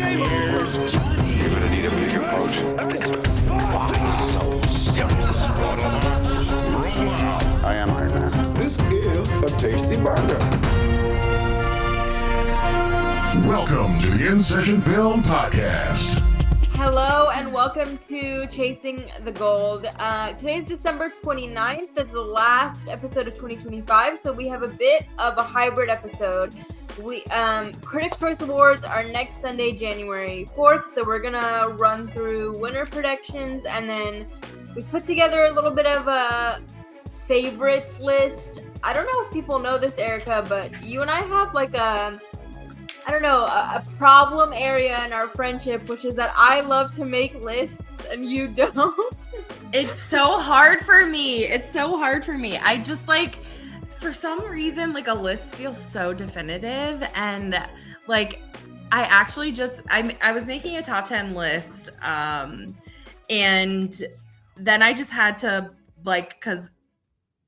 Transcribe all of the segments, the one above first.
Here's Johnny. You're gonna need a bigger boat. So simple. I am Iron Man. This is a tasty burger. Welcome to the In Session Film Podcast. Hello and welcome to Chasing the Gold. Today is December 29th. It's the last episode of 2025, so we have a bit of a hybrid episode. We Critics' Choice Awards are next Sunday, January 4th, so we're gonna run through winner predictions, and then we put together a little bit of a favorites list. I don't know if people know this, Erica, but you and I have like a problem area in our friendship, which is that I love to make lists and you don't. It's so hard for me. I just for some reason, a list feels so definitive, and I actually I was making a top 10 list, and then I just had to, because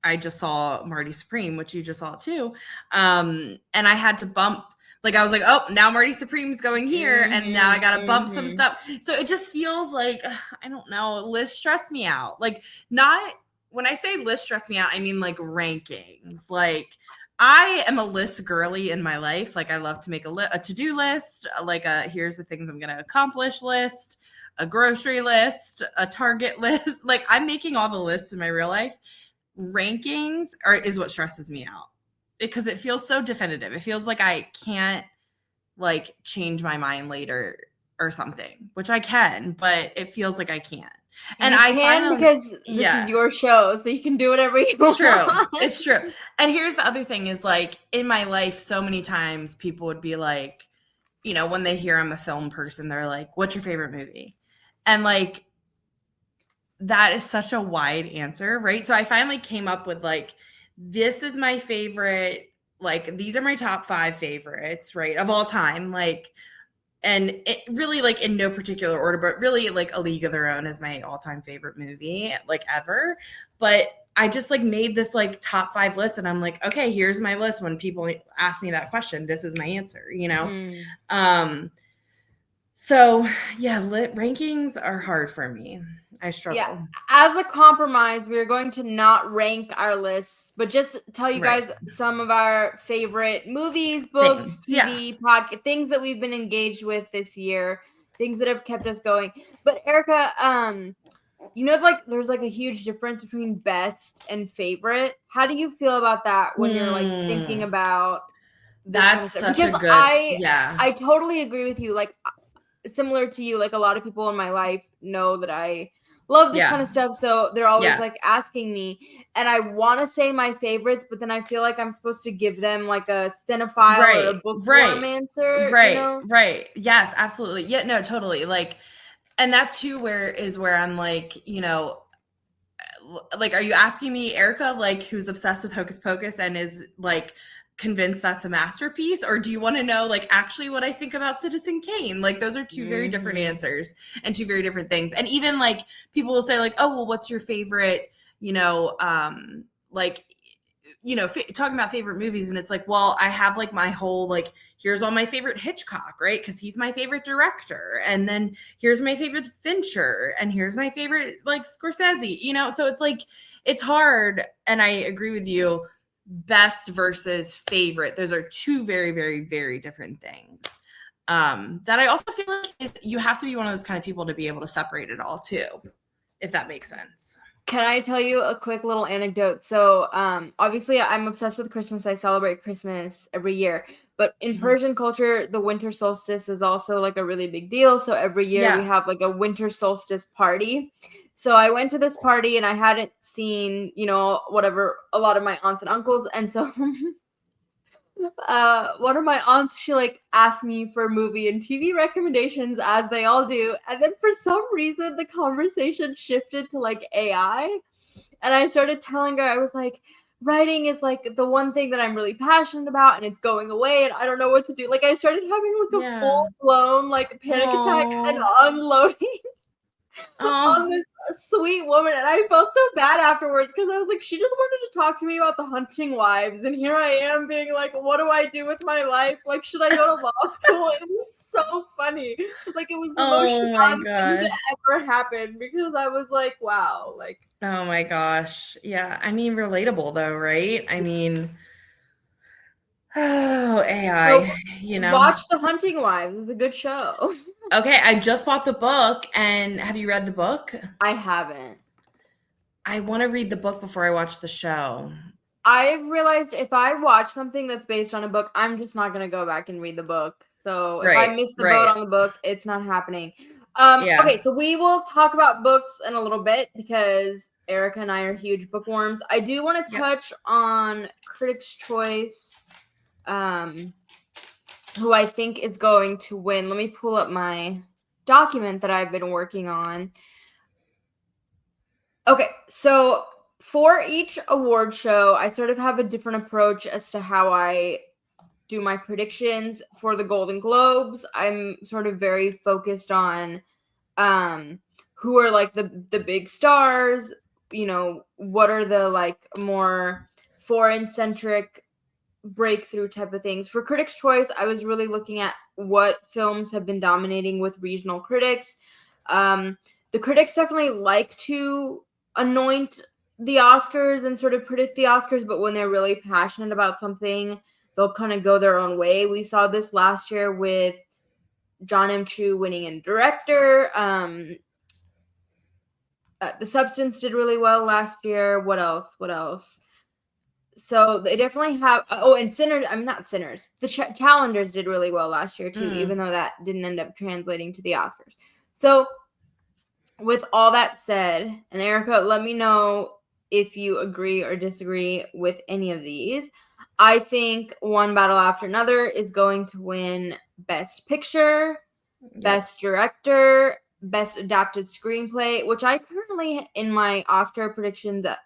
I just saw Marty Supreme, which you just saw too, and I had to bump. I was like, oh, now Marty Supreme's going here, and now I gotta bump some stuff. So it just feels like, I don't know, lists stress me out. Not, when I say list stress me out, I mean rankings. I am a list girly in my life. I love to make a to-do list, here's the things I'm gonna accomplish list, a grocery list, a Target list. I'm making all the lists in my real life. Rankings is what stresses me out, because it feels so definitive. It feels like I can't change my mind later or something, which I can, but it feels like I can't. And I can, because this is your show, so you can do whatever you want. It's true. And here's the other thing is, in my life, so many times people would be like, when they hear I'm a film person, they're like, what's your favorite movie? And that is such a wide answer, right? So I finally came up with this is my favorite, these are my top 5 favorites, right, of all time, and it really, in no particular order, but really, A League of Their Own is my all-time favorite movie, ever. But I just, made this, top 5 list, and I'm like, okay, here's my list. When people ask me that question, this is my answer, So, yeah, rankings are hard for me. I struggle. Yeah. As a compromise, we're going to not rank our lists, but just tell you guys some of our favorite movies, books, TV, podcast, things that we've been engaged with this year, things that have kept us going. But Erica, there's a huge difference between best and favorite. How do you feel about that when you're thinking about that's kind of such a good I totally agree with you. Similar to you, a lot of people in my life know that I love this kind of stuff, so they're always asking me, and I want to say my favorites, but then I feel like I'm supposed to give them a cinephile or a bookworm answer. Right. Yes, absolutely. Yeah, no, totally. And that too, where I'm are you asking me, Erica, who's obsessed with Hocus Pocus and is convinced that's a masterpiece, or do you want to know actually what I think about Citizen Kane? Those are two very different answers and two very different things. And even people will say oh, well, what's your favorite, talking about favorite movies, and it's well, I have my whole here's all my favorite Hitchcock, right, because he's my favorite director, and then here's my favorite Fincher, and here's my favorite Scorsese, so it's it's hard. And I agree with you, best versus favorite, those are two very, very, very different things. That I also feel is you have to be one of those kind of people to be able to separate it all too, if that makes sense. Can I tell you a quick little anecdote? So obviously I'm obsessed with Christmas. I celebrate Christmas every year, but in Persian culture, the winter solstice is also a really big deal. So every year we have a winter solstice party. So I went to this party and I hadn't seen, whatever, a lot of my aunts and uncles. And so one of my aunts, she asked me for movie and TV recommendations, as they all do. And then for some reason, the conversation shifted to AI. And I started telling her, I was writing is the one thing that I'm really passionate about, and it's going away, and I don't know what to do. I started having a full blown panic attack and unloading. on this sweet woman, and I felt so bad afterwards because I was like, she just wanted to talk to me about The Hunting Wives, and here I am being like, what do I do with my life? Like, should I go to law school? It was so funny. Like, it was the most Shadan thing to ever happen because I was like, wow, like. Oh my gosh. Yeah. I mean, relatable though, right? I mean, oh, AI, So, watch The Hunting Wives. It's a good show. Okay, I just bought the book, and have you read the book? I haven't. I want to read the book before I watch the show. I've realized if I watch something that's based on a book, I'm just not going to go back and read the book. So if I miss the boat on the book, it's not happening. Okay, so we will talk about books in a little bit because Erica and I are huge bookworms. I do want to touch on Critics' Choice, who I think is going to win. Let me pull up my document that I've been working on. Okay, so for each award show, I sort of have a different approach as to how I do my predictions. For the Golden Globes, I'm sort of very focused on who are like the big stars, you know, what are the like more foreign centric breakthrough type of things. For Critics' Choice, I was really looking at what films have been dominating with regional critics. The critics definitely like to anoint the Oscars and sort of predict the Oscars, but when they're really passionate about something, they'll kind of go their own way. We saw this last year with John M. Chu winning in director. The Substance did really well last year. What else? So they definitely have. And Sinners. I'm not Sinners. The Challengers did really well last year too, even though that didn't end up translating to the Oscars. So, with all that said, and Erica, let me know if you agree or disagree with any of these. I think One Battle After Another is going to win Best Picture, Best Director, Best Adapted Screenplay, which I currently in my Oscar predictions at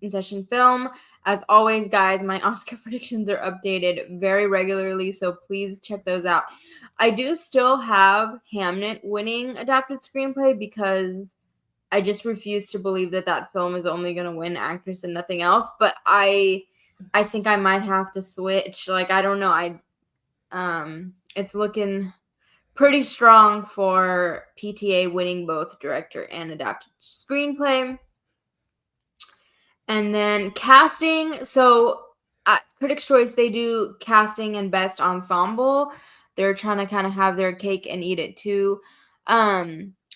In Session Film. As always, guys, my Oscar predictions are updated very regularly, so please check those out. I do still have Hamnet winning Adapted Screenplay because I just refuse to believe that film is only going to win actress and nothing else. But I think I might have to switch. Like, I don't know. It's looking pretty strong for PTA winning both director and adapted screenplay. And then casting. So at Critics' Choice, they do casting and best ensemble. They're trying to kind of have their cake and eat it too.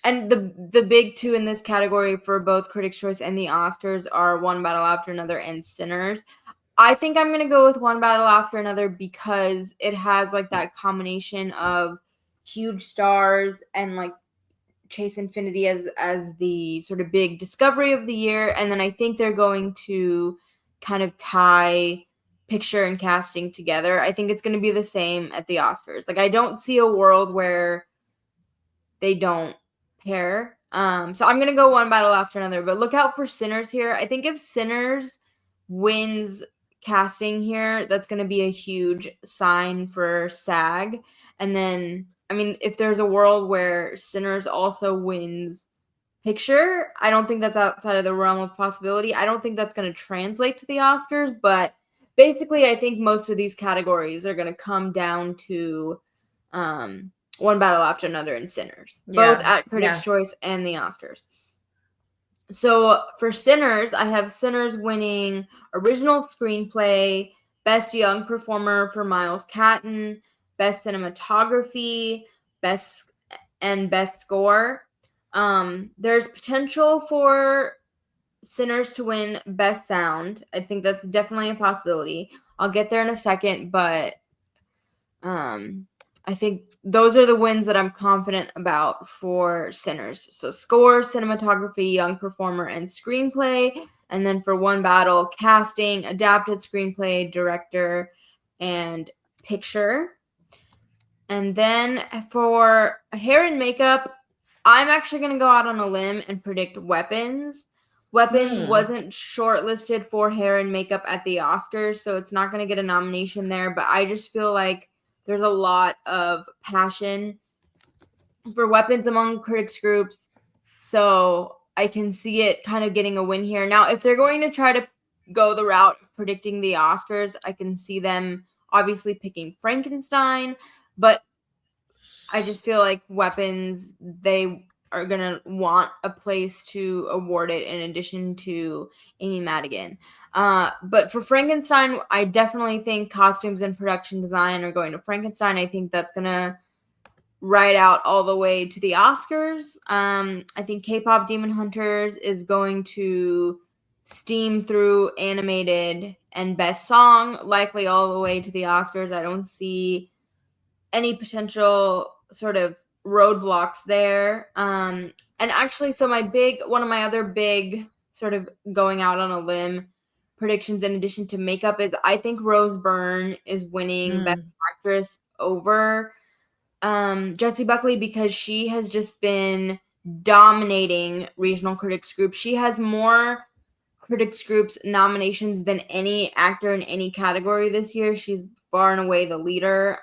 And the big two in this category for both Critics' Choice and the Oscars are One Battle After Another and Sinners. I think I'm going to go with One Battle After Another because it has like that combination of huge stars and like Chase Infinity as the sort of big discovery of the year. And then I think they're going to kind of tie picture and casting together. I think it's going to be the same at the Oscars. Like, I don't see a world where they don't pair. So I'm going to go One Battle After Another, but look out for Sinners here. I think if Sinners wins casting here, that's going to be a huge sign for SAG. And then, I mean, if there's a world where Sinners also wins picture, I don't think that's outside of the realm of possibility. I don't think that's going to translate to the Oscars, but basically I think most of these categories are going to come down to One Battle After Another and Sinners, both at Critics' Choice and the Oscars. So for Sinners, I have Sinners winning original screenplay, best young performer for Miles Catton, best cinematography, best score. There's potential for Sinners to win best sound. I think that's definitely a possibility. I'll get there in a second, but I think those are the wins that I'm confident about for Sinners. So score, cinematography, young performer, and screenplay. And then for One Battle, casting, adapted screenplay, director, and picture. And then for hair and makeup, I'm actually going to go out on a limb and predict Weapons. Weapons wasn't shortlisted for hair and makeup at the Oscars, so it's not going to get a nomination there. But I just feel like there's a lot of passion for weapons among critics groups. So I can see it kind of getting a win here. Now, if they're going to try to go the route of predicting the Oscars, I can see them obviously picking Frankenstein, but I just feel like weapons, they are going to want a place to award it in addition to Amy Madigan. But for Frankenstein, I definitely think costumes and production design are going to Frankenstein. I think that's going to ride out all the way to the Oscars. I think K-pop Demon Hunters is going to steam through animated and best song, likely all the way to the Oscars. I don't see any potential sort of roadblocks there. And actually, so one of my other big sort of going out on a limb predictions in addition to makeup is I think Rose Byrne is winning Best Actress over Jessie Buckley because she has just been dominating regional critics groups. She has more critics groups nominations than any actor in any category this year. She's far and away the leader.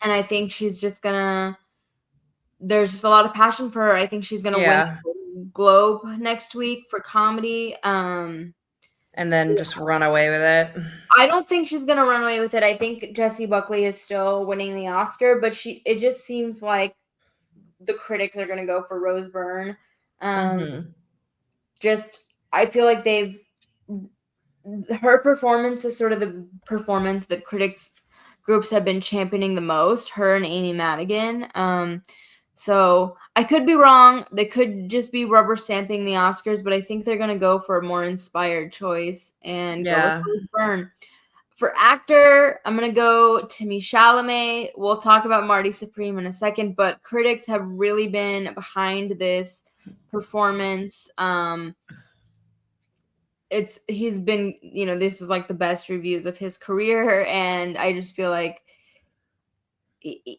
And I think she's just there's just a lot of passion for her. I think she's gonna win the Globe next week for comedy. And then just run away with it. I don't think she's gonna run away with it. I think Jessie Buckley is still winning the Oscar, but it just seems like the critics are gonna go for Rose Byrne. Just I feel like her performance is sort of the performance that critics groups have been championing the most, her and Amy Madigan. So I could be wrong. They could just be rubber stamping the Oscars, but I think they're going to go for a more inspired choice and go with Rose Byrne. For actor, I'm going to go Timothée Chalamet. We'll talk about Marty Supreme in a second, but critics have really been behind this performance. He's been, this is like the best reviews of his career, and I just feel like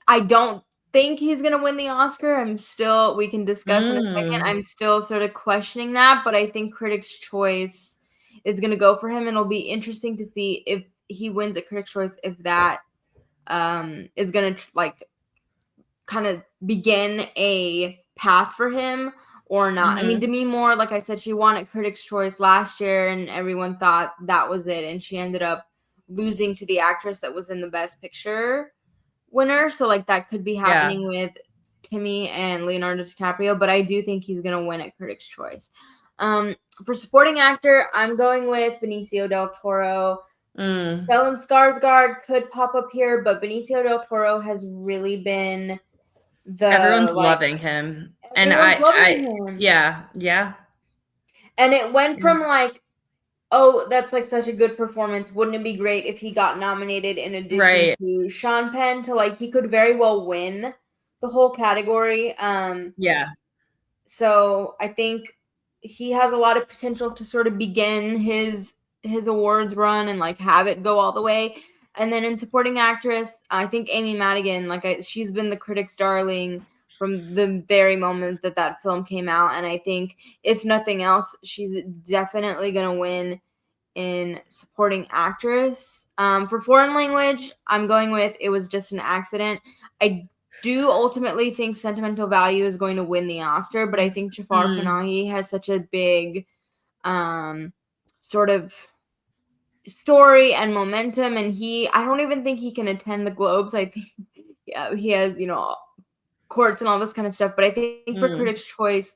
I don't think he's gonna win the Oscar. We can discuss in a second. I'm still sort of questioning that, but I think Critics' Choice is gonna go for him, and it'll be interesting to see if he wins a Critics' Choice, if that is gonna kind of begin a path for him or not. I mean, Demi Moore, like I said, she won at Critics' Choice last year, and everyone thought that was it, and she ended up losing to the actress that was in the Best Picture winner. So, that could be happening with Timmy and Leonardo DiCaprio, but I do think he's going to win at Critics' Choice. For supporting actor, I'm going with Benicio del Toro. Stellan Skarsgård could pop up here, but Benicio del Toro has really been everyone's loving him. And yeah. And it went from that's such a good performance. Wouldn't it be great if he got nominated in addition to Sean Penn to he could very well win the whole category. So I think he has a lot of potential to sort of begin his awards run and have it go all the way. And then in supporting actress, I think Amy Madigan, she's been the critics' darling from the very moment that film came out. And I think, if nothing else, she's definitely going to win in supporting actress. For foreign language, I'm going with It Was Just an Accident. I do ultimately think Sentimental Value is going to win the Oscar, but I think Jafar Panahi has such a big sort of story and momentum, and I don't even think he can attend the Globes. I think he has courts and all this kind of stuff, but I think for Critics' Choice,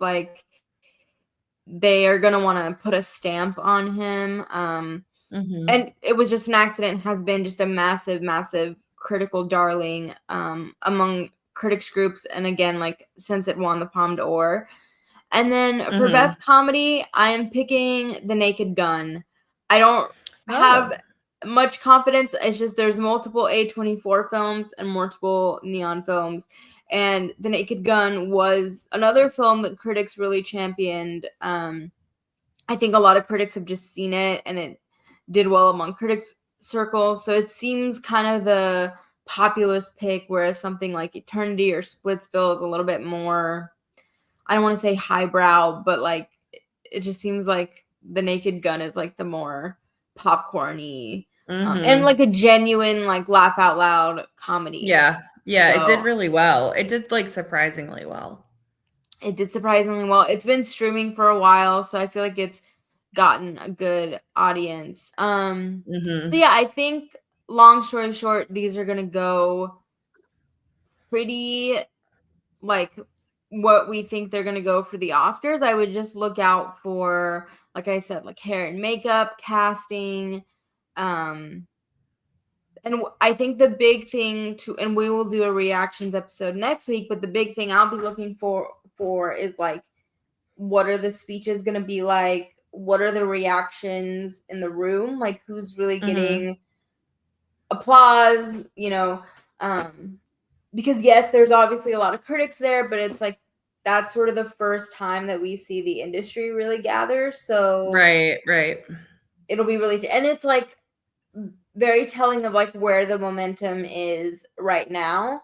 they are gonna want to put a stamp on him. And It Was Just an Accident has been just a massive critical darling among critics groups, and again, since it won the Palme d'Or. And then for best comedy, I am picking The Naked Gun. I don't have much confidence. It's just there's multiple A24 films and multiple Neon films, and The Naked Gun was another film that critics really championed. I think a lot of critics have just seen it, and it did well among critics circles, so it seems kind of the populist pick, whereas something like Eternity or Splitsville is a little bit more, I don't want to say highbrow, but it just seems like The Naked Gun is the more popcorny and a genuine laugh out loud comedy. Yeah, it did So really well. It did like surprisingly well. it did surprisingly well. It's been streaming for a while, so I feel like it's gotten a good audience. So yeah, I think long story short, these are gonna go pretty like what we think they're gonna go for the Oscars. I would just look out for, like I said, like hair and makeup, casting, and I think the big thing and we will do a reactions episode next week, but the big thing I'll be looking for is like, what are the speeches going to be like? What are the reactions in the room? Like, who's really getting applause, because yes, there's obviously a lot of critics there, but it's like, that's sort of the first time that we see the industry really gather. So Right. it'll be really, and it's like, very telling of like where the momentum is right now.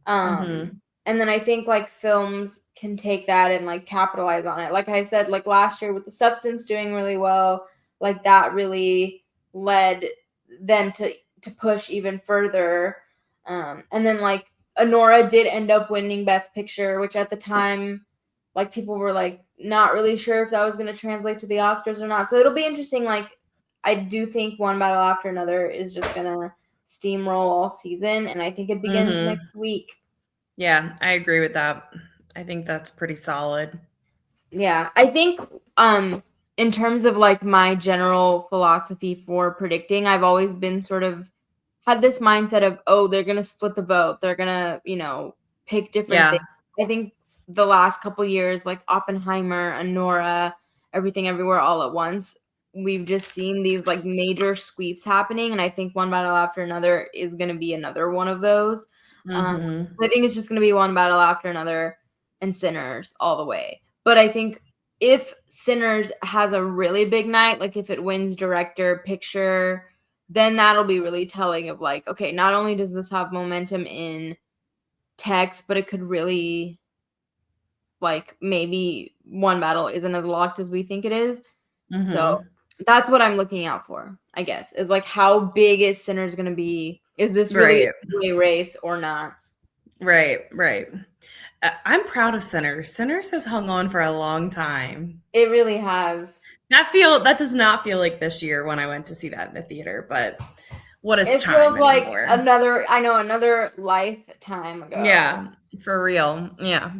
And then I think like films can take that and like capitalize on it. Like I said, like last year with The Substance doing really well, like that really led them to push even further. And then like Honora did end up winning Best Picture, which at the time, like people were like not really sure if that was going to translate to the Oscars or not. So it'll be interesting. Like, I do think One Battle After Another is just gonna steamroll all season, and I think it begins next week. Yeah, I agree with that. I think that's pretty solid. Yeah, I think in terms of like my general philosophy for predicting, I've always been sort of had this mindset of, oh, they're gonna split the vote, they're gonna pick different things. I think the last couple years, like Oppenheimer, Honora, Everything Everywhere All at Once, we've just seen these like major sweeps happening, and I think One Battle After Another is going to be another one of those. I think it's just going to be One Battle After Another and Sinners all the way. But I think if Sinners has a really big night, like if it wins director, picture, then that'll be really telling of like, okay, not only does this have momentum in text, but it could really, like, maybe One Battle isn't as locked as we think it is. So that's what I'm looking out for, I guess, is like, how big is Sinners going to be? Is this really a race or not? Right. I'm proud of Sinners. Sinners has hung on for a long time. It really has. That does not feel like this year when I went to see that in the theater, but what is time feels like anymore? another lifetime ago. Yeah, for real. Yeah.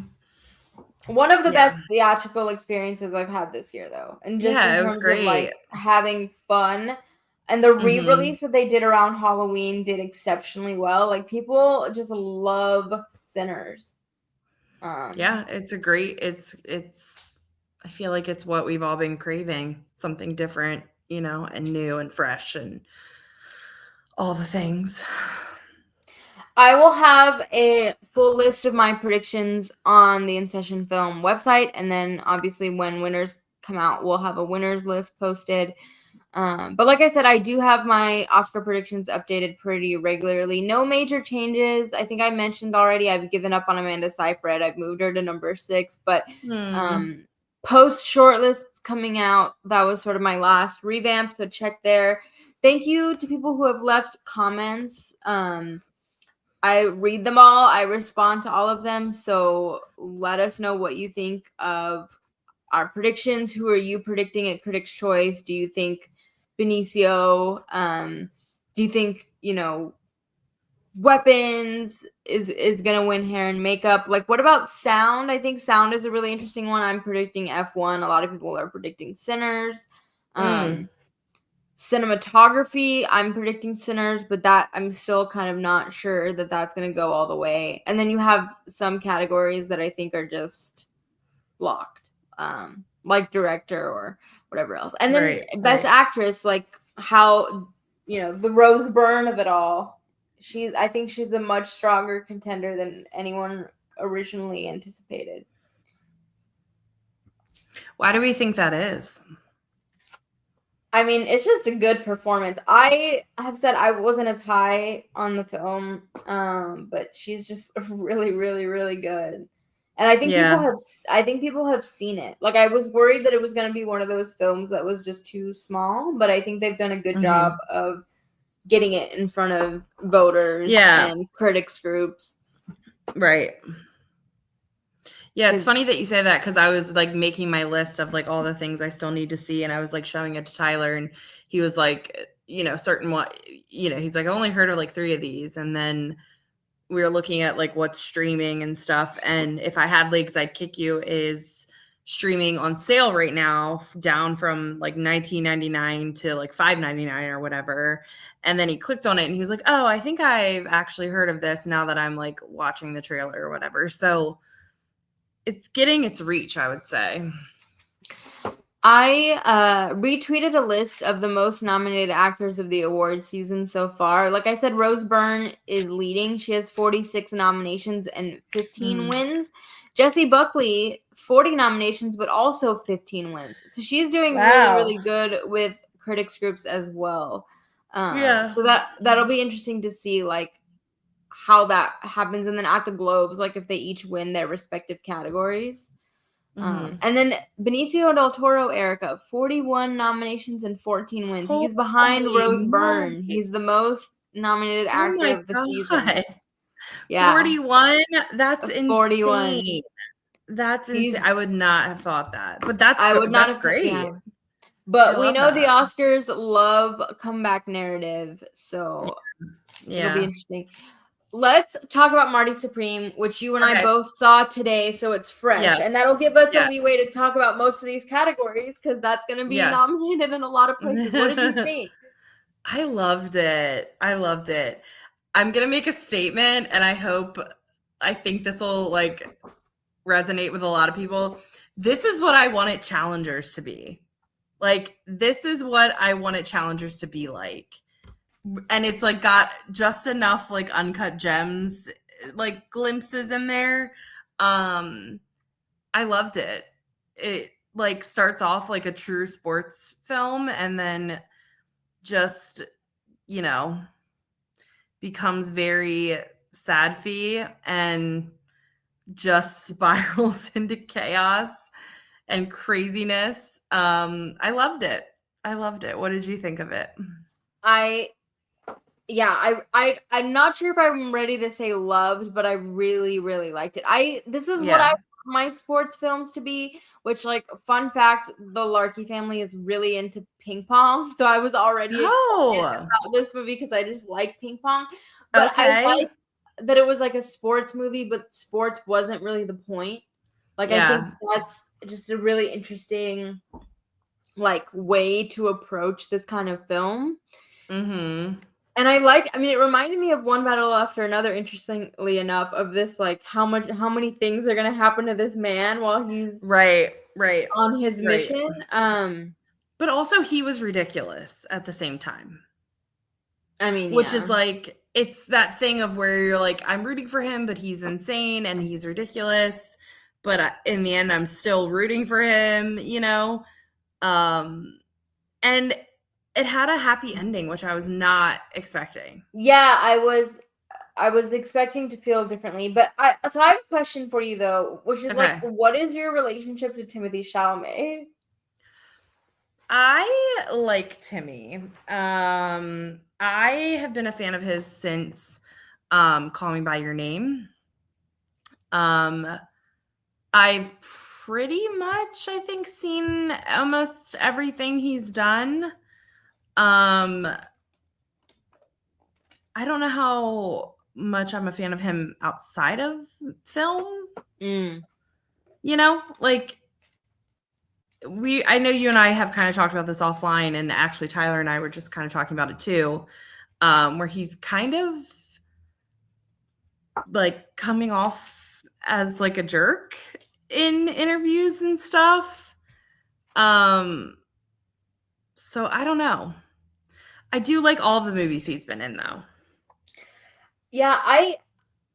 One of the best theatrical experiences I've had this year, though. And just in it was terms great. of like having fun. And the re-release that they did around Halloween did exceptionally well. Like, people just love Sinners. Yeah, it's a great, I feel like it's what we've all been craving. Something different, and new and fresh and all the things. I will have a full list of my predictions on the In Session Film website. And then obviously when winners come out, we'll have a winners list posted. But like I said, I do have my Oscar predictions updated pretty regularly. No major changes. I think I mentioned already, I've given up on Amanda Seyfried. I've moved her to number 6. But post shortlists coming out, that was sort of my last revamp. So check there. Thank you to people who have left comments. I read them all. I respond to all of them. So let us know what you think of our predictions. Who are you predicting at Critics' Choice? Do you think Benicio? Do you think, Weapons is going to win hair and makeup? Like, what about sound? I think sound is a really interesting one. I'm predicting F1. A lot of people are predicting Sinners. Cinematography, I'm predicting Sinners, but that I'm still kind of not sure that that's going to go all the way. And then you have some categories that I think are just locked, like director or whatever else. And then Best Actress, like how, the Rose Byrne of it all. I think she's a much stronger contender than anyone originally anticipated. Why do we think that is? I mean, it's just a good performance. I have said I wasn't as high on the film, but she's just really, really, really good. And I think people have seen it. Like, I was worried that it was going to be one of those films that was just too small, but I think they've done a good job of getting it in front of voters and critics groups. Right. Yeah, it's funny that you say that because I was like making my list of like all the things I still need to see, and I was like showing it to Tyler, and he was like, certain what, he's like, I only heard of like 3 of these, and then we were looking at like what's streaming and stuff, and If I Had Legs, I'd Kick You is streaming on sale right now, down from like $19.99 to like $5.99 or whatever. And then he clicked on it, and he was like, oh, I think I've actually heard of this now that I'm like watching the trailer or whatever. So it's getting its reach, I would say. I retweeted a list of the most nominated actors of the awards season so far. Like I said, Rose Byrne is leading. She has 46 nominations and 15 wins. Jessie Buckley, 40 nominations, but also 15 wins. So she's doing really, really good with critics groups as well. So that'll be interesting to see, like, how that happens. And then at the Globes, like if they each win their respective categories. And then Benicio del Toro, Erica, 41 nominations and 14 wins. He's behind Rose Byrne. He's the most nominated actor of the season. Yeah. 41? That's 41. insane. That's insane. I would not have thought that. But that's good. That's great. Yeah. But we know the Oscars love comeback narrative, so it'll be interesting. Let's talk about Marty Supreme, which you and I both saw today, so it's fresh. And that'll give us a leeway to talk about most of these categories, because that's going to be nominated in a lot of places. What did you think? I loved it. I'm going to make a statement, and I think this will like resonate with a lot of people. This is what I wanted challengers to be. Like, this is what I wanted challengers to be like. And it's like got just enough like uncut gems, like glimpses in there. I loved it. It like starts off like a true sports film, and then just, becomes very sad-fy and just spirals into chaos and craziness. I loved it. What did you think of it? I'm not sure if I'm ready to say loved, but I really, really liked it. This is what I want my sports films to be, which, like, fun fact, the Larky family is really into ping pong. So I was already excited about this movie because I just like ping pong. But I like that it was like a sports movie, but sports wasn't really the point. Like, I think that's just a really interesting, like, way to approach this kind of film. Mm-hmm. And it reminded me of One Battle After Another, interestingly enough, of this, like, how many things are going to happen to this man while he's right on his mission. But also he was ridiculous at the same time. I mean, which is like, it's that thing of where you're like, I'm rooting for him, but he's insane and he's ridiculous. But in the end, I'm still rooting for him, and it had a happy ending, which I was not expecting. Yeah, I was expecting to feel differently, but I have a question for you though, which is like, what is your relationship to Timothée Chalamet? I like Timmy. I have been a fan of his since Call Me by Your Name. I've pretty much, I think, seen almost everything he's done. I don't know how much I'm a fan of him outside of film. Like, I know you and I have kind of talked about this offline, and actually Tyler and I were just kind of talking about it too, where he's kind of like coming off as like a jerk in interviews and stuff. So I don't know. I do like all the movies he's been in, though. Yeah, I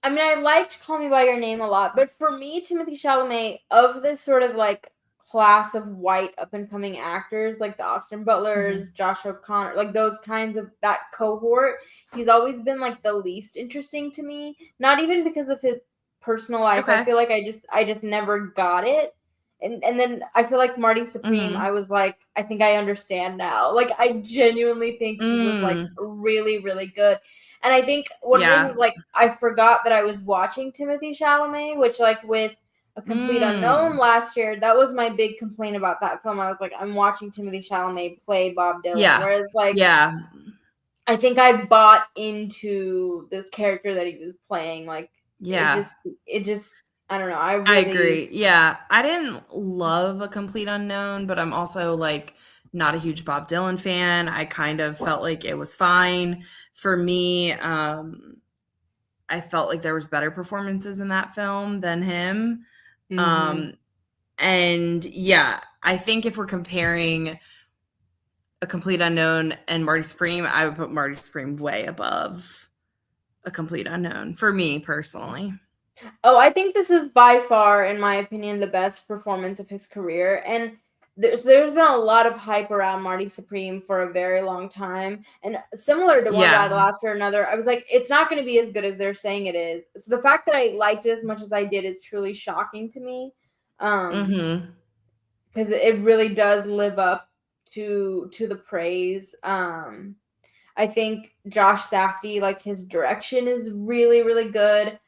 liked Call Me by Your Name a lot, but for me, Timothée Chalamet, of this sort of like class of white up-and-coming actors, like the Austin Butlers, Josh O'Connor, like those kinds of, that cohort, he's always been like the least interesting to me. Not even because of his personal life. I feel like I just never got it. And then I feel like Marty Supreme, I was like, I think I understand now. Like, I genuinely think he was like really, really good. And I think what it Yeah. is like I forgot that I was watching Timothée Chalamet, which like with A Complete Unknown last year, that was my big complaint about that film. I was like, I'm watching Timothée Chalamet play Bob Dylan. Yeah. Whereas like I think I bought into this character that he was playing. Like it just I don't know. I agree. Yeah. I didn't love A Complete Unknown, but I'm also like not a huge Bob Dylan fan. I kind of felt like it was fine for me. I felt like there was better performances in that film than him. And yeah, I think if we're comparing A Complete Unknown and Marty Supreme, I would put Marty Supreme way above A Complete Unknown for me personally. Oh, I think this is by far, in my opinion, the best performance of his career. And there's been a lot of hype around Marty Supreme for a very long time. And similar to One Battle After Another, I was like, it's not going to be as good as they're saying it is. So the fact that I liked it as much as I did is truly shocking to me. Because it really does live up to the praise. I think Josh Safdie, like his direction is really, really good.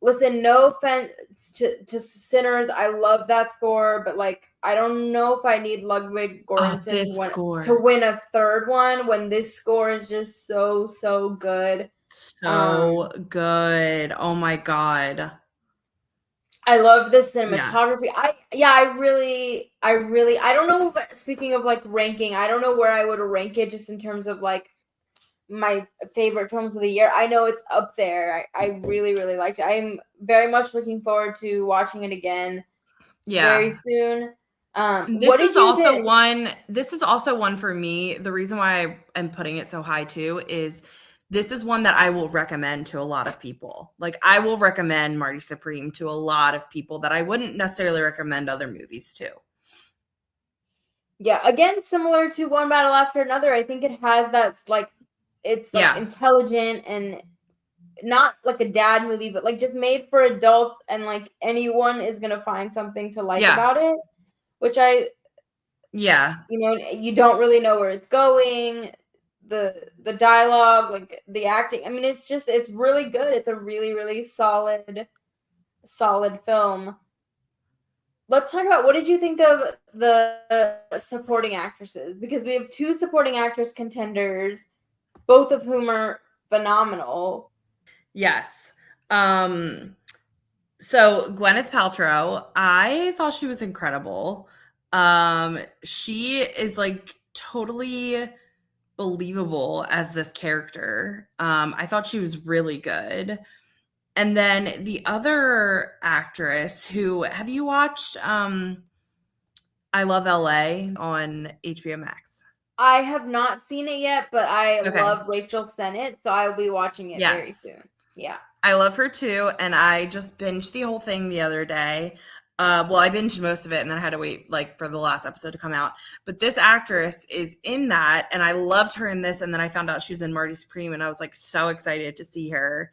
Listen, no offense to Sinners, I love that score, but like I don't know if I need Ludwig Göransson to win a third one when this score is just so good. So good. Oh my god. I love the cinematography. I don't know if, speaking of like ranking, I don't know where I would rank it just in terms of like my favorite films of the year. I know it's up there. I really, really liked it. I'm very much looking forward to watching it again very soon. This is also one for me. The reason why I am putting it so high too is this is one that I will recommend to a lot of people. Like I will recommend Marty Supreme to a lot of people that I wouldn't necessarily recommend other movies to. Yeah, again, similar to One Battle After Another, I think it has that like it's like intelligent and not like a dad movie, but like just made for adults and like anyone is gonna find something to like about it. Which you don't really know where it's going. The dialogue, like the acting. I mean, it's really good. It's a really, really solid film. Let's talk about what did you think of the supporting actresses? Because we have two supporting actress contenders, both of whom are phenomenal. Yes. So Gwyneth Paltrow, I thought she was incredible. She is like totally believable as this character. I thought she was really good. And then the other actress who have you watched I Love LA on HBO Max? I have not seen it yet, but I love Rachel Sennett, so I'll be watching it very soon. Yeah. I love her too, and I just binged the whole thing the other day. Well, I binged most of it, and then I had to wait like for the last episode to come out. But this actress is in that, and I loved her in this. And then I found out she was in Marty Supreme, and I was like so excited to see her.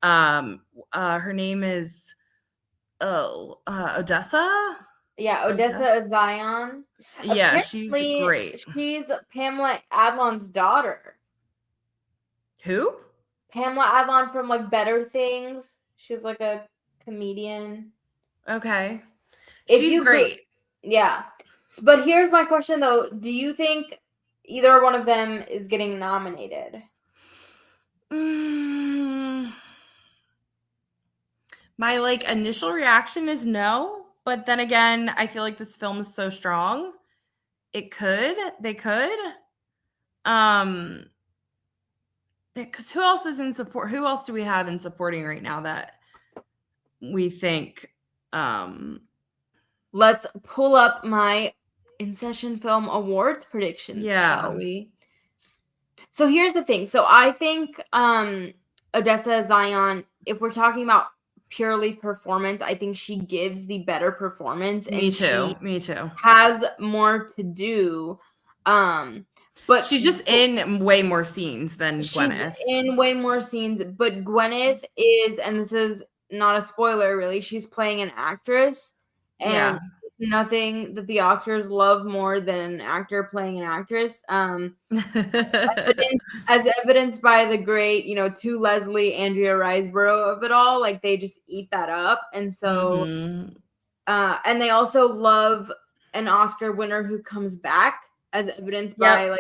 Her name is Odessa. Yeah, Odessa Zion. Yeah, she's great. She's Pamela Adlon's daughter. Who? Pamela Adlon from like Better Things. She's like a comedian. Okay. She's great. Yeah. But here's my question though. Do you think either one of them is getting nominated? My like initial reaction is no, but then again, I feel like this film is so strong. They could. Because who else is in support? Who else do we have in supporting right now that we think? Let's pull up my In Session Film Awards predictions, shall we? So here's the thing. So I think Odessa Zion, if we're talking about purely performance, I think she gives the better performance. Me too. Has more to do. But she's just in way more scenes than Gwyneth. In way more scenes, but Gwyneth is, and this is not a spoiler really, she's playing an actress. And nothing that the Oscars love more than an actor playing an actress. As evidenced by the great, to Leslie, Andrea Riseborough of it all, like they just eat that up. And so, and they also love an Oscar winner who comes back, as evidenced by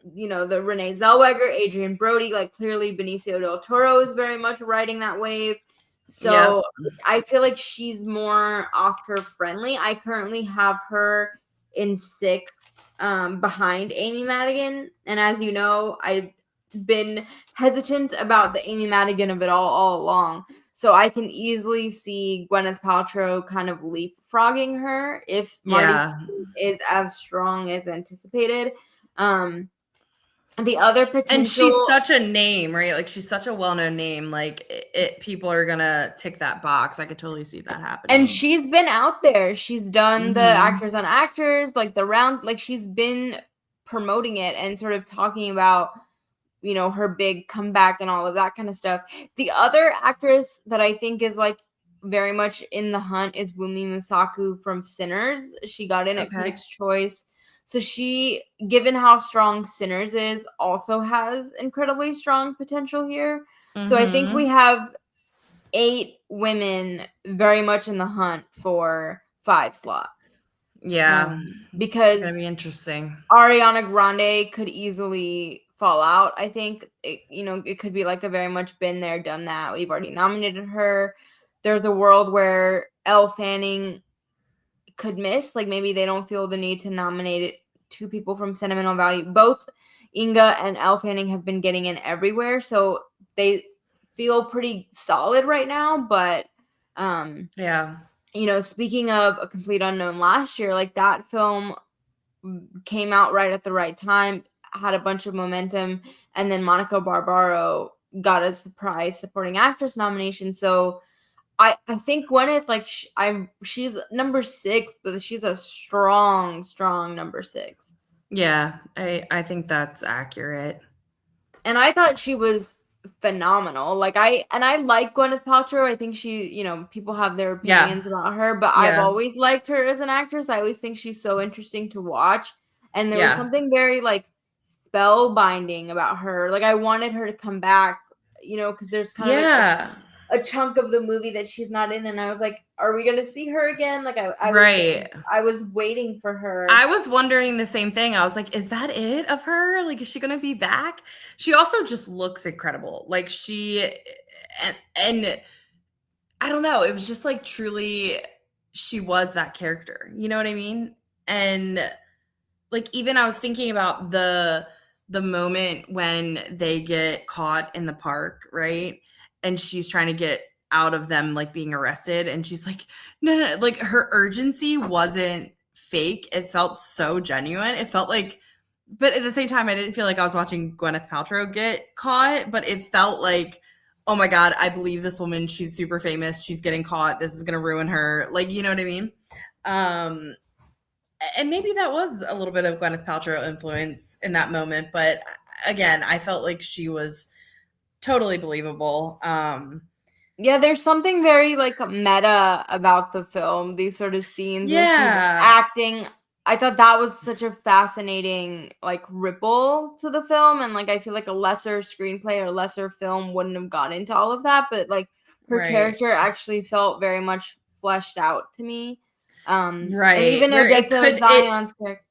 the Renee Zellweger, Adrian Brody, like clearly Benicio del Toro is very much riding that wave. So I feel like she's more Oscar friendly. I currently have her in 6th, behind Amy Madigan. And as you know, I've been hesitant about the Amy Madigan of it all along. So I can easily see Gwyneth Paltrow kind of leapfrogging her if Marty is as strong as anticipated. The other potential, and she's such a name, right? Like she's such a well-known name. Like people are gonna tick that box. I could totally see that happening. And she's been out there. She's done the Actors on Actors, like the round. Like she's been promoting it and sort of talking about, her big comeback and all of that kind of stuff. The other actress that I think is like very much in the hunt is Wumi Musaku from Sinners. She got in at Critics' Choice. So she, given how strong Sinners is, also has incredibly strong potential here. So I think we have 8 women very much in the hunt for 5 slots. Yeah. Because it's going to be interesting. Ariana Grande could easily fall out. I think, it could be like a very much been there, done that. We've already nominated her. There's a world where Elle Fanning could miss, like maybe they don't feel the need to nominate 2 people from Sentimental Value. Both Inga and Elle Fanning have been getting in everywhere, so they feel pretty solid right now. But speaking of A Complete Unknown last year, like that film came out right at the right time, had a bunch of momentum, and then Monica Barbaro got a surprise supporting actress nomination. So I think Gwyneth, like she's number 6, but she's a strong number 6. Yeah, I think that's accurate. And I thought she was phenomenal. Like I like Gwyneth Paltrow. I think she, people have their opinions about her, but I've always liked her as an actress. I always think she's so interesting to watch. And there was something very like spellbinding about her. Like I wanted her to come back, because there's kind of like a chunk of the movie that she's not in, and I was like, are we gonna see her again? Like I was waiting for her. I was wondering the same thing. I was like, is that it of her? Like, is she gonna be back? She also just looks incredible. Like she and I don't know, it was just like truly she was that character. You know what I mean? And like even I was thinking about the moment when they get caught in the park, right? And she's trying to get out of them, like being arrested. And she's like, no, like her urgency wasn't fake. It felt so genuine. It felt like, but at the same time, I didn't feel like I was watching Gwyneth Paltrow get caught, but it felt like, oh my God, I believe this woman. She's super famous. She's getting caught. This is going to ruin her. Like, you know what I mean? And maybe that was a little bit of Gwyneth Paltrow influence in that moment. But again, I felt like she was totally believable. Yeah, there's something very like meta about the film. These sort of scenes where she's acting. I thought that was such a fascinating like ripple to the film, and like I feel like a lesser screenplay or lesser film wouldn't have gone into all of that. But like her character actually felt very much fleshed out to me. And even Odessa Zion's character.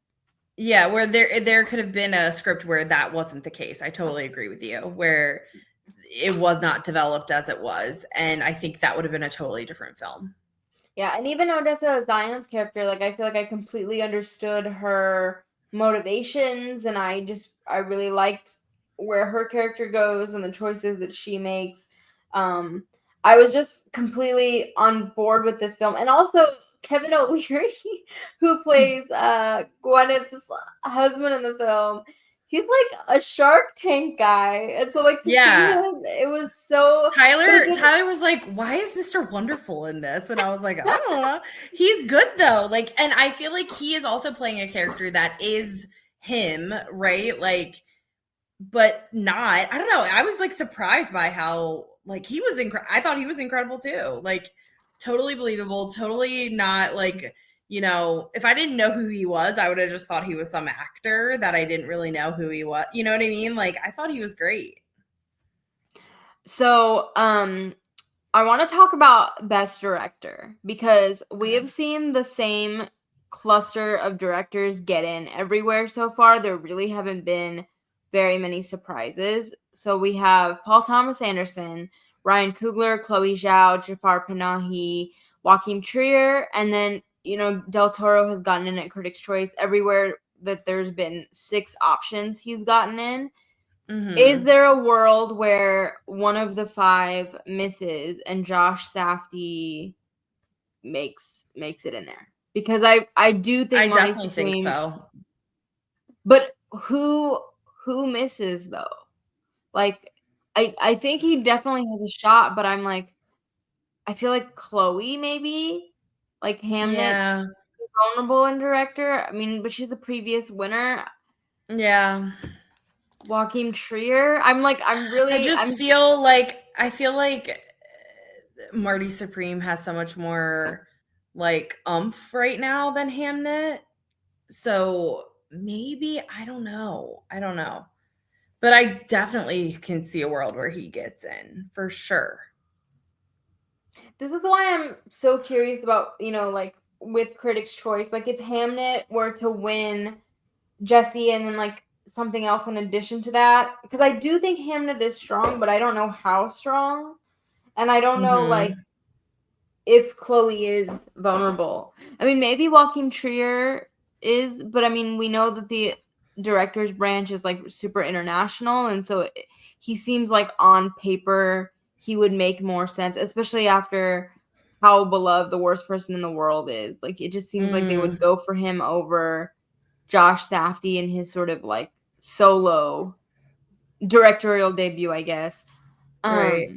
Yeah, where there could have been a script where that wasn't the case. I totally agree with you. Where it was not developed as it was, and I think that would have been a totally different film. Yeah, and even Odessa Zion's character, like I feel like I completely understood her motivations, and I really liked where her character goes and the choices that she makes. I was just completely on board with this film, and also Kevin O'Leary, who plays Gwyneth's husband in the film. He's like a Shark Tank guy. And so like to see him, it was so Tyler was like, why is Mr. Wonderful in this? And I was like, I don't know. He's good though. Like, and I feel like he is also playing a character that is him, right? Like, but not, I don't know. I was like surprised by how like he was I thought he was incredible too. Like totally believable, totally not like, if I didn't know who he was, I would have just thought he was some actor that I didn't really know who he was. You know what I mean? Like, I thought he was great. So, I want to talk about Best Director because we have seen the same cluster of directors get in everywhere so far. There really haven't been very many surprises. So we have Paul Thomas Anderson, Ryan Coogler, Chloe Zhao, Jafar Panahi, Joaquin Trier, and then, Del Toro has gotten in at Critics' Choice. Everywhere that there's been 6 options he's gotten in. Mhm. Is there a world where one of the 5 misses and Josh Safdie makes it in there? Because I do think I Marty definitely Supreme, think so. but who misses though? Like, I think he definitely has a shot, but I'm like, I feel like Chloe maybe, like Hamnet, Yeah. vulnerable in director. I mean, but she's the previous winner. Yeah. Joaquin Trier. I'm I feel like Marty Supreme has so much more like oomph right now than Hamnet. So maybe I don't know. But I definitely can see a world where he gets in for sure. This is why I'm so curious about, like with Critics' Choice, like if Hamnet were to win Jesse and then like something else in addition to that, because I do think Hamnet is strong, but I don't know how strong, and I don't know like Mhm. if Chloe is vulnerable. I mean, maybe Joaquin Trier is, but I mean, we know that the director's branch is like super international, and so he seems like on paper he would make more sense, especially after how beloved The Worst Person in the World is. Like, it just seems like they would go for him over Josh Safdie in his sort of like solo directorial debut, I guess. Right.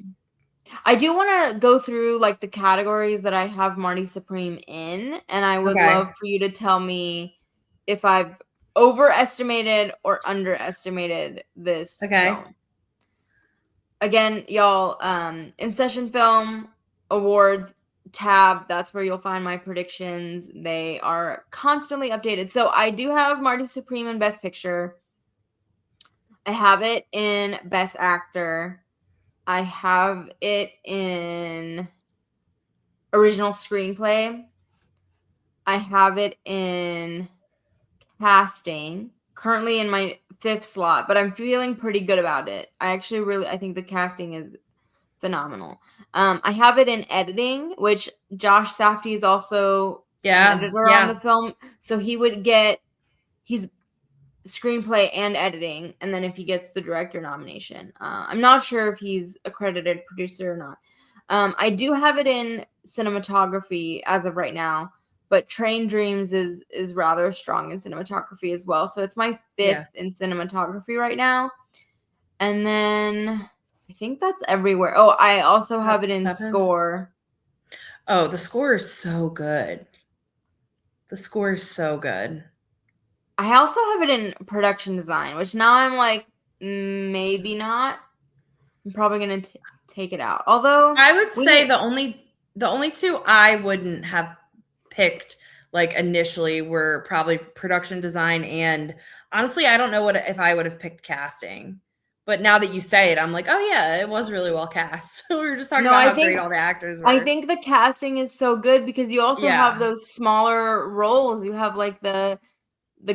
I do want to go through like the categories that I have Marty Supreme in, and I would Okay. love for you to tell me if I've overestimated or underestimated this Okay. film. Again, y'all, in session film awards tab, that's where you'll find my predictions. They are constantly updated. So I do have Marty Supreme in Best Picture. I have it in Best Actor. I have it in Original Screenplay. I have it in Casting. Currently in my 5th slot, but I'm feeling pretty good about it. I think the casting is phenomenal. I have it in Editing, which Josh Safdie is also an Yeah. editor on Yeah. the film, so he's screenplay and editing, and then if he gets the director nomination. I'm not sure if he's a credited producer or not. I do have it in cinematography as of right now, but Train Dreams is rather strong in cinematography as well. So it's my 5th Yeah. in cinematography right now. And then I think that's everywhere. Oh, I also have it That's in 7. score. Oh, the score is so good. The score is so good. I also have it in production design, which now I'm like, maybe not. I'm probably gonna take it out. Although I would we say did, the only 2 I wouldn't have picked like initially were probably production design, and honestly, I don't know if I would have picked casting. But now that you say it, I'm like, oh yeah, it was really well cast. We were just talking no, about how great all the actors I were. think the casting is so good because you also have Yeah. those smaller roles. You have like the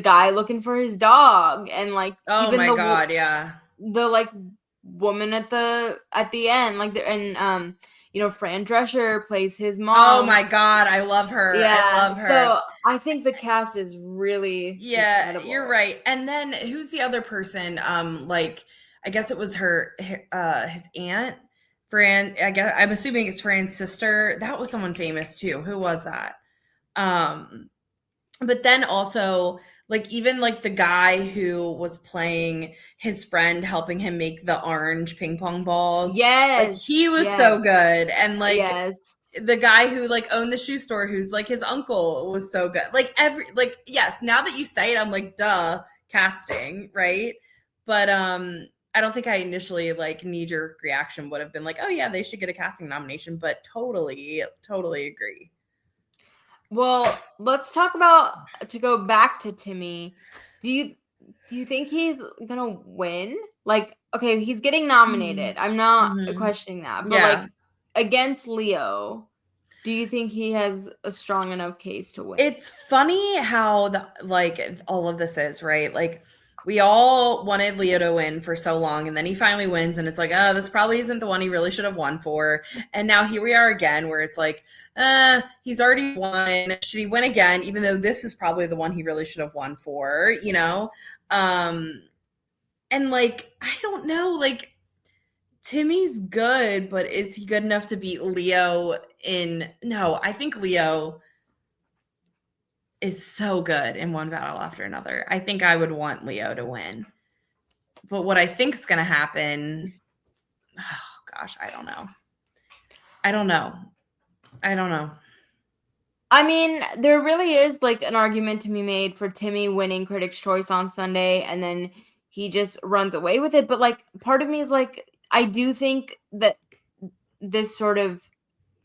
guy looking for his dog, and like Oh even my God, yeah. the like woman at the end, like Fran Drescher plays his Oh mom. my God, I love her. I Yeah, love her. so I think the cast is really Yeah, you're incredible. right. And then who's the other person? Like I guess it was his aunt, Fran. I guess I'm assuming it's Fran's sister. That was someone famous too. Who was that? Um, but then also like even like the guy who was playing his friend helping him make the orange ping pong balls, like Yes, he was yes, so good. And like yes. the guy who like owned the shoe store who's like his uncle was so good. Like yes, now that you say it, I'm like, duh, casting, right? But I don't think I initially like knee-jerk reaction would have been like, oh yeah, they should get a casting nomination, but totally agree. Well, let's talk about to go back to Timmy. Do you think he's gonna win? Like, okay, he's getting nominated. I'm not questioning that, but Yeah. like against Leo, do you think he has a strong enough case to win? It's funny how all of this is, right? Like we all wanted Leo to win for so long, and then he finally wins, and it's like, oh, this probably isn't the one he really should have won for. And now here we are again, where it's like, he's already won. Should he win again? Even though this is probably the one he really should have won for, you know? And like, I don't know, like Timmy's good, but is he good enough to beat Leo no, I think Leo is so good in one battle after another. I think I would want Leo to win. But what I think's going to happen, oh gosh, I don't know. I mean, there really is like an argument to be made for Timmy winning Critics' Choice on Sunday and then he just runs away with it. But like part of me is like, I do think that this sort of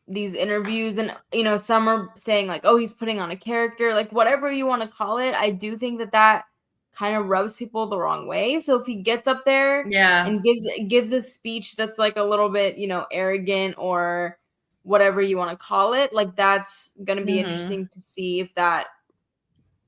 these interviews and, you know, some are saying like, oh, he's putting on a character, like whatever you want to call it. I do think that kind of rubs people the wrong way. So if he gets up there and gives a speech that's like a little bit, you know, arrogant or whatever you want to call it, like that's going to be interesting to see if that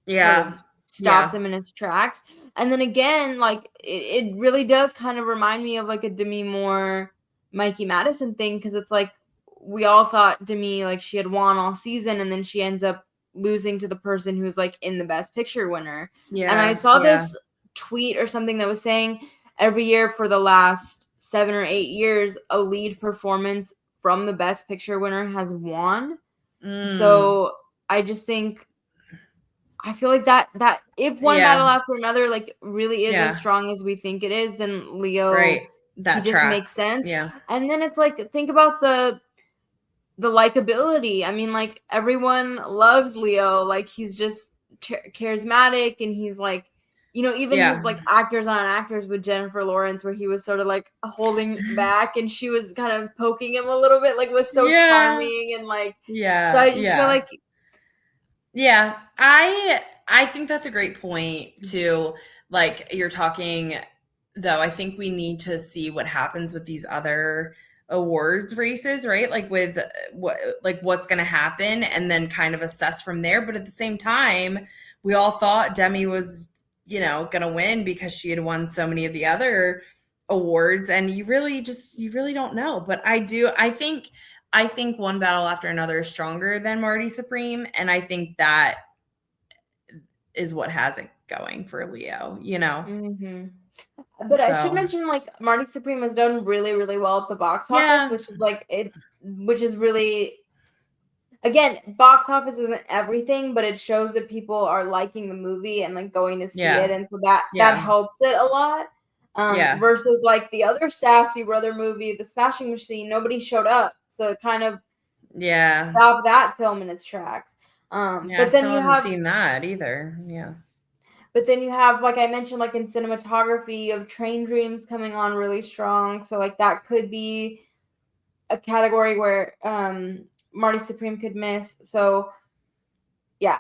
sort of stops him in his tracks. And then again, like it really does kind of remind me of like a Demi Moore, Mikey Madison thing, because it's like we all thought Demi, like she had won all season and then she ends up losing to the person who's like in the Best Picture winner. Yeah. And I saw this tweet or something that was saying every year for the last 7 or 8 years, a lead performance from the Best Picture winner has won. So I just think, I feel like that if one battle after another like really is as strong as we think it is, then Leo that just makes sense. Yeah. And then it's like, think about the likability. I mean, like everyone loves Leo. Like he's just charismatic, and he's like, you know, even his like actors on actors with Jennifer Lawrence, where he was sort of like holding back, and she was kind of poking him a little bit, like was so charming and like So I just feel like I think that's a great point too. Like you're talking, though, I think we need to see what happens with these other awards races, right? Like with what's going to happen and then kind of assess from there. But at the same time, we all thought Demi was, you know, going to win because she had won so many of the other awards, and you really don't know. But I think one battle after another is stronger than Marty Supreme, and I think that is what has it going for Leo, you know. But I should mention, like, Marty Supreme has done really, really well at the box office, which is really, again, box office isn't everything, but it shows that people are liking the movie and like going to see it, and so that helps it a lot. Versus like the other Safdie brother movie, The Smashing Machine, nobody showed up, so it kind of stopped that film in its tracks. But then you haven't seen that either. Yeah. But then you have, like I mentioned, like in cinematography, of Train Dreams coming on really strong. So like that could be a category where Marty Supreme could miss. So yeah,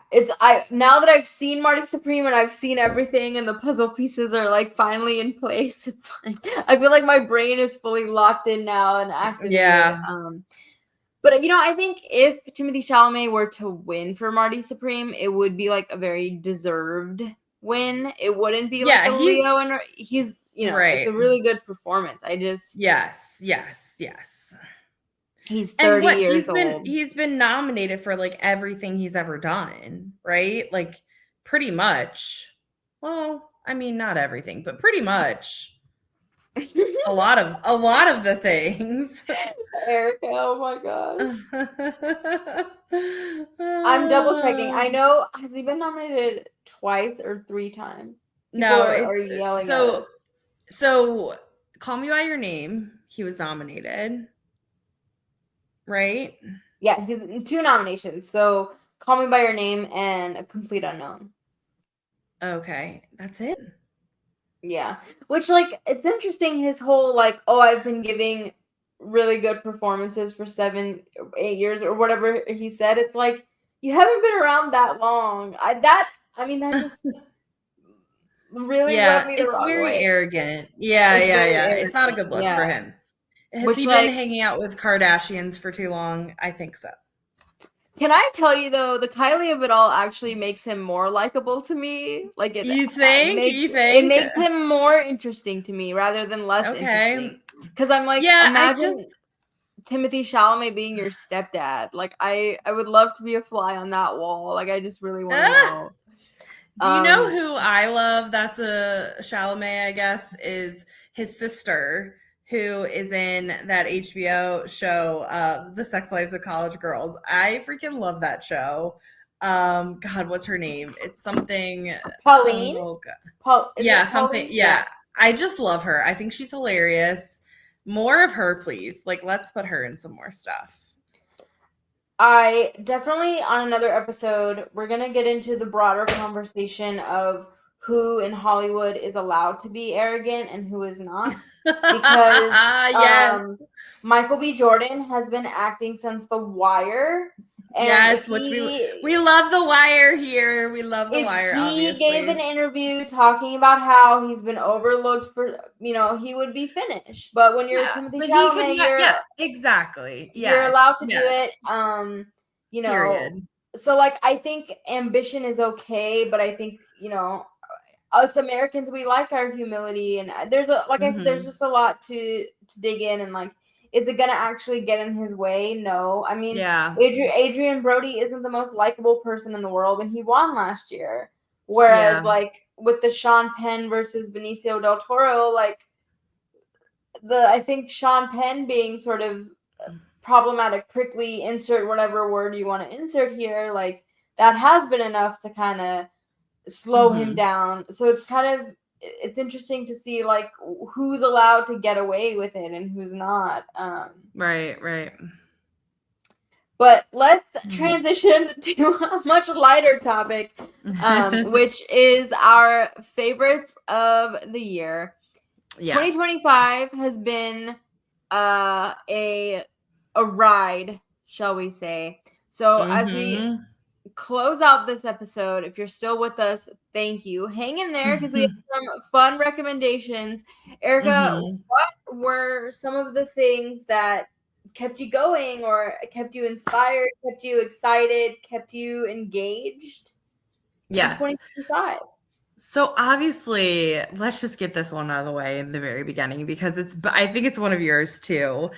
now that I've seen Marty Supreme and I've seen everything and the puzzle pieces are like finally in place, it's like, I feel like my brain is fully locked in now and activated. Yeah. But, you know, I think if Timothée Chalamet were to win for Marty Supreme, it would be like a very deserved win. It wouldn't be like a Leo, and he's, you know, it's a really good performance. I just yes. He's 30 years old. He's been nominated for like everything he's ever done, right? Like pretty much. Well, I mean, not everything, but pretty much. a lot of the things. Erica, oh my gosh. I'm double checking. I know, has he been nominated twice or 3 times? No, are yelling so Call Me by Your Name, he was nominated, right? Yeah, he's 2 nominations. So Call Me by Your Name and A Complete Unknown. Okay, that's it. Yeah, which, like, it's interesting, his whole, like, oh, I've been giving really good performances for 7, 8 years or whatever he said. It's like, you haven't been around that long. That just really rubbed me the it's wrong very way. arrogant. It's very Yeah. It's not a arrogant. good look for Yeah. him. Has Which, he been like, hanging out with Kardashians for too long? I think so. can I tell you though, the Kylie of it all actually makes him more likable to me. Like it You think? it makes him more interesting to me rather than less Okay. interesting. Because I'm like, Yeah, imagine Timothy Chalamet being your stepdad. Like I would love to be a fly on that wall. Like I just really want to know. Do you know who I love? That's a Chalamet, I guess, is his sister, who is in that HBO show, The Sex Lives of College Girls. I freaking love that show. God, what's her name? It's something. Pauline? Oh God. Is it Something. Pauline? Yeah, I just love her. I think she's hilarious. More of her, please. Like, let's put her in some more stuff. I definitely, on another episode, we're going to get into the broader conversation of who in Hollywood is allowed to be arrogant and who is not. Because Yes. Michael B. Jordan has been acting since The Wire. And yes, which we love The Wire here. We love The Wire, obviously. He gave an interview talking about how he's been overlooked for, he would be finished. But when you're Timothy Chalamet, exactly. You're allowed to do it. Period. So like I think ambition is okay, but I think, us Americans, we like our humility, and there's I said, there's just a lot to dig in, and like, is it gonna actually get in his way? No. I mean, Adrian Brody isn't the most likable person in the world, and he won last year. Whereas like with the Sean Penn versus Benicio del Toro, like I think Sean Penn being sort of problematic, prickly, insert whatever word you want to insert here, like that has been enough to kind of slow him down. So it's interesting to see like who's allowed to get away with it and who's not. Right. But let's transition to a much lighter topic, which is our favorites of the year. Yes. 2025 has been a ride, shall we say. So as we close out this episode, if you're still with us, thank you. Hang in there because we have some fun recommendations. Erica, what were some of the things that kept you going or kept you inspired, kept you excited, kept you engaged? Yes. In 2025? So obviously, let's just get this one out of the way in the very beginning because I think it's one of yours too,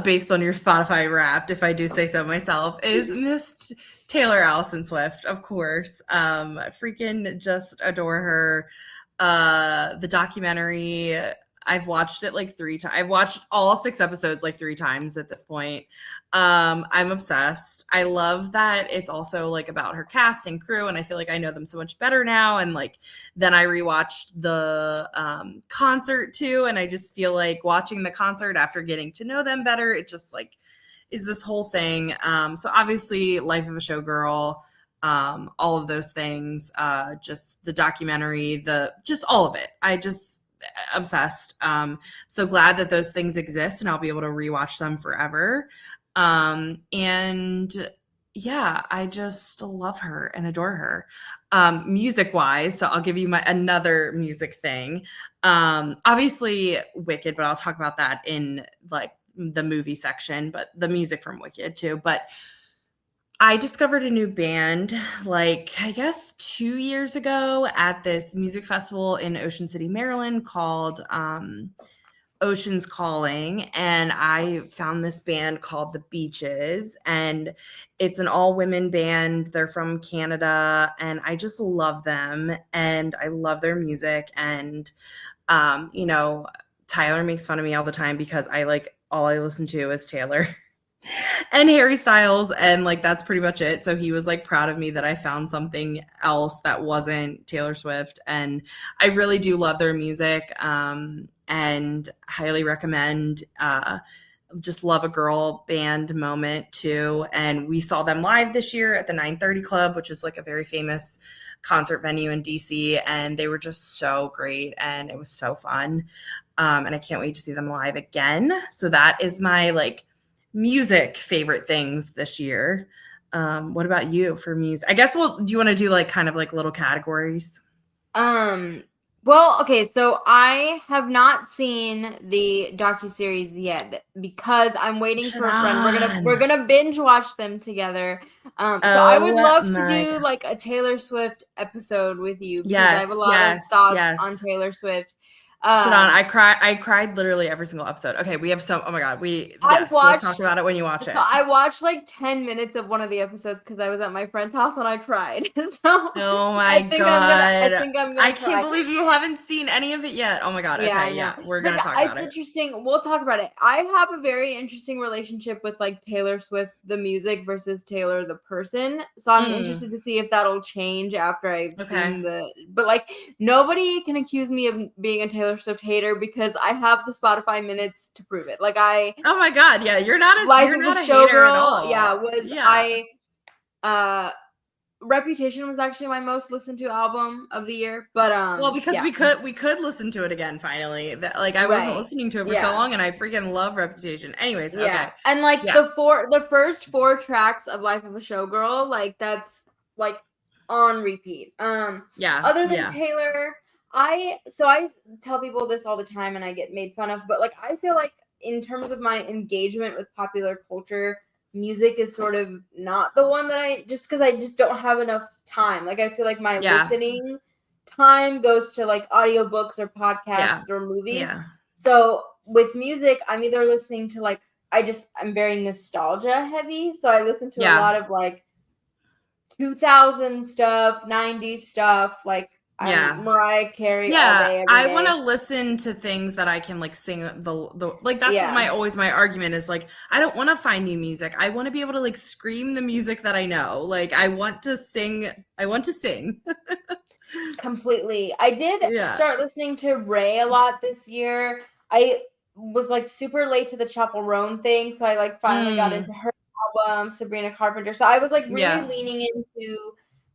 based on your Spotify Wrapped, if I do say so myself, is Miss Taylor Allison Swift, of course. Freaking just adore her. The documentary, I've watched it like 3 times. I've watched all 6 episodes like 3 times at this point. I'm obsessed. I love that it's also like about her cast and crew, and I feel like I know them so much better now. And like then I rewatched the concert too, and I just feel like watching the concert after getting to know them better, it just like is this whole thing. So obviously, Life of a Showgirl, all of those things, just the documentary, just all of it. I just obsessed. So glad that those things exist and I'll be able to rewatch them forever. And yeah, I just love her and adore her. Music wise, so I'll give you another music thing. Obviously Wicked, but I'll talk about that in like the movie section, but the music from Wicked too. But I discovered a new band, like, I guess 2 years ago at this music festival in Ocean City, Maryland called Ocean's Calling. And I found this band called The Beaches, and it's an all-women band. They're from Canada, and I just love them, and I love their music. And, Tyler makes fun of me all the time because all I listen to is Taylor. And Harry Styles, and like that's pretty much it. So he was like proud of me that I found something else that wasn't Taylor Swift, and I really do love their music, and highly recommend. Just love a girl band moment too. And we saw them live this year at the 930 Club, which is like a very famous concert venue in DC, and they were just so great and it was so fun. And I can't wait to see them live again. So that is my like music favorite things this year. What about you for music? I guess do you want to do like kind of like little categories? Well, okay, so I have not seen the docuseries yet because I'm waiting for a friend. We're Shadan. gonna binge watch them together. So I would Oh love to my do God. like a Taylor Swift episode with you because I have a Yes, lot of yes, thoughts on yes. Taylor Swift. Shadan, I cried literally every single episode. Okay, we have oh my God, I've let's talk watched about it when you watch it. So I watched like 10 minutes of one of the episodes because I was at my friend's house and I cried. So Oh my I God. think I'm I gonna can't cry. believe you haven't seen any of it yet. Oh my God. Yeah, I Okay, know. yeah, we're gonna But talk about it's it. interesting. We'll talk about it. I have a very interesting relationship with like Taylor Swift, the music, versus Taylor, the person. So I'm interested to see if that'll change after I've seen but like nobody can accuse me of being a Taylor Swift hater because I have the Spotify minutes to prove it. Like Oh my God, yeah, you're not a hater at all. Reputation was actually my most listened to album of the year, but well, because we could listen to it again finally. I wasn't listening to it for so long, and I freaking love Reputation. Anyways, okay, and like the first 4 tracks of Life of a Showgirl, like that's like on repeat. Other than Taylor, I tell people this all the time, and I get made fun of, but like I feel like in terms of my engagement with popular culture, music is sort of not the one that I just don't have enough time. Like I feel like my listening time goes to like audiobooks or podcasts or movies. Yeah. So with music, I'm either listening to like I'm very nostalgia heavy. So I listen to a lot of like 2000 stuff, 90s stuff, like Mariah Carey all day, every day. I want to listen to things that I can like sing the like that's what my argument is. Like I don't want to find new music. I want to be able to like scream the music that I know. Like I want to sing. Completely. I did start listening to Ray a lot this year. I was like super late to the Chapel Roan thing, so I like finally got into her album, Sabrina Carpenter. So I was like really leaning into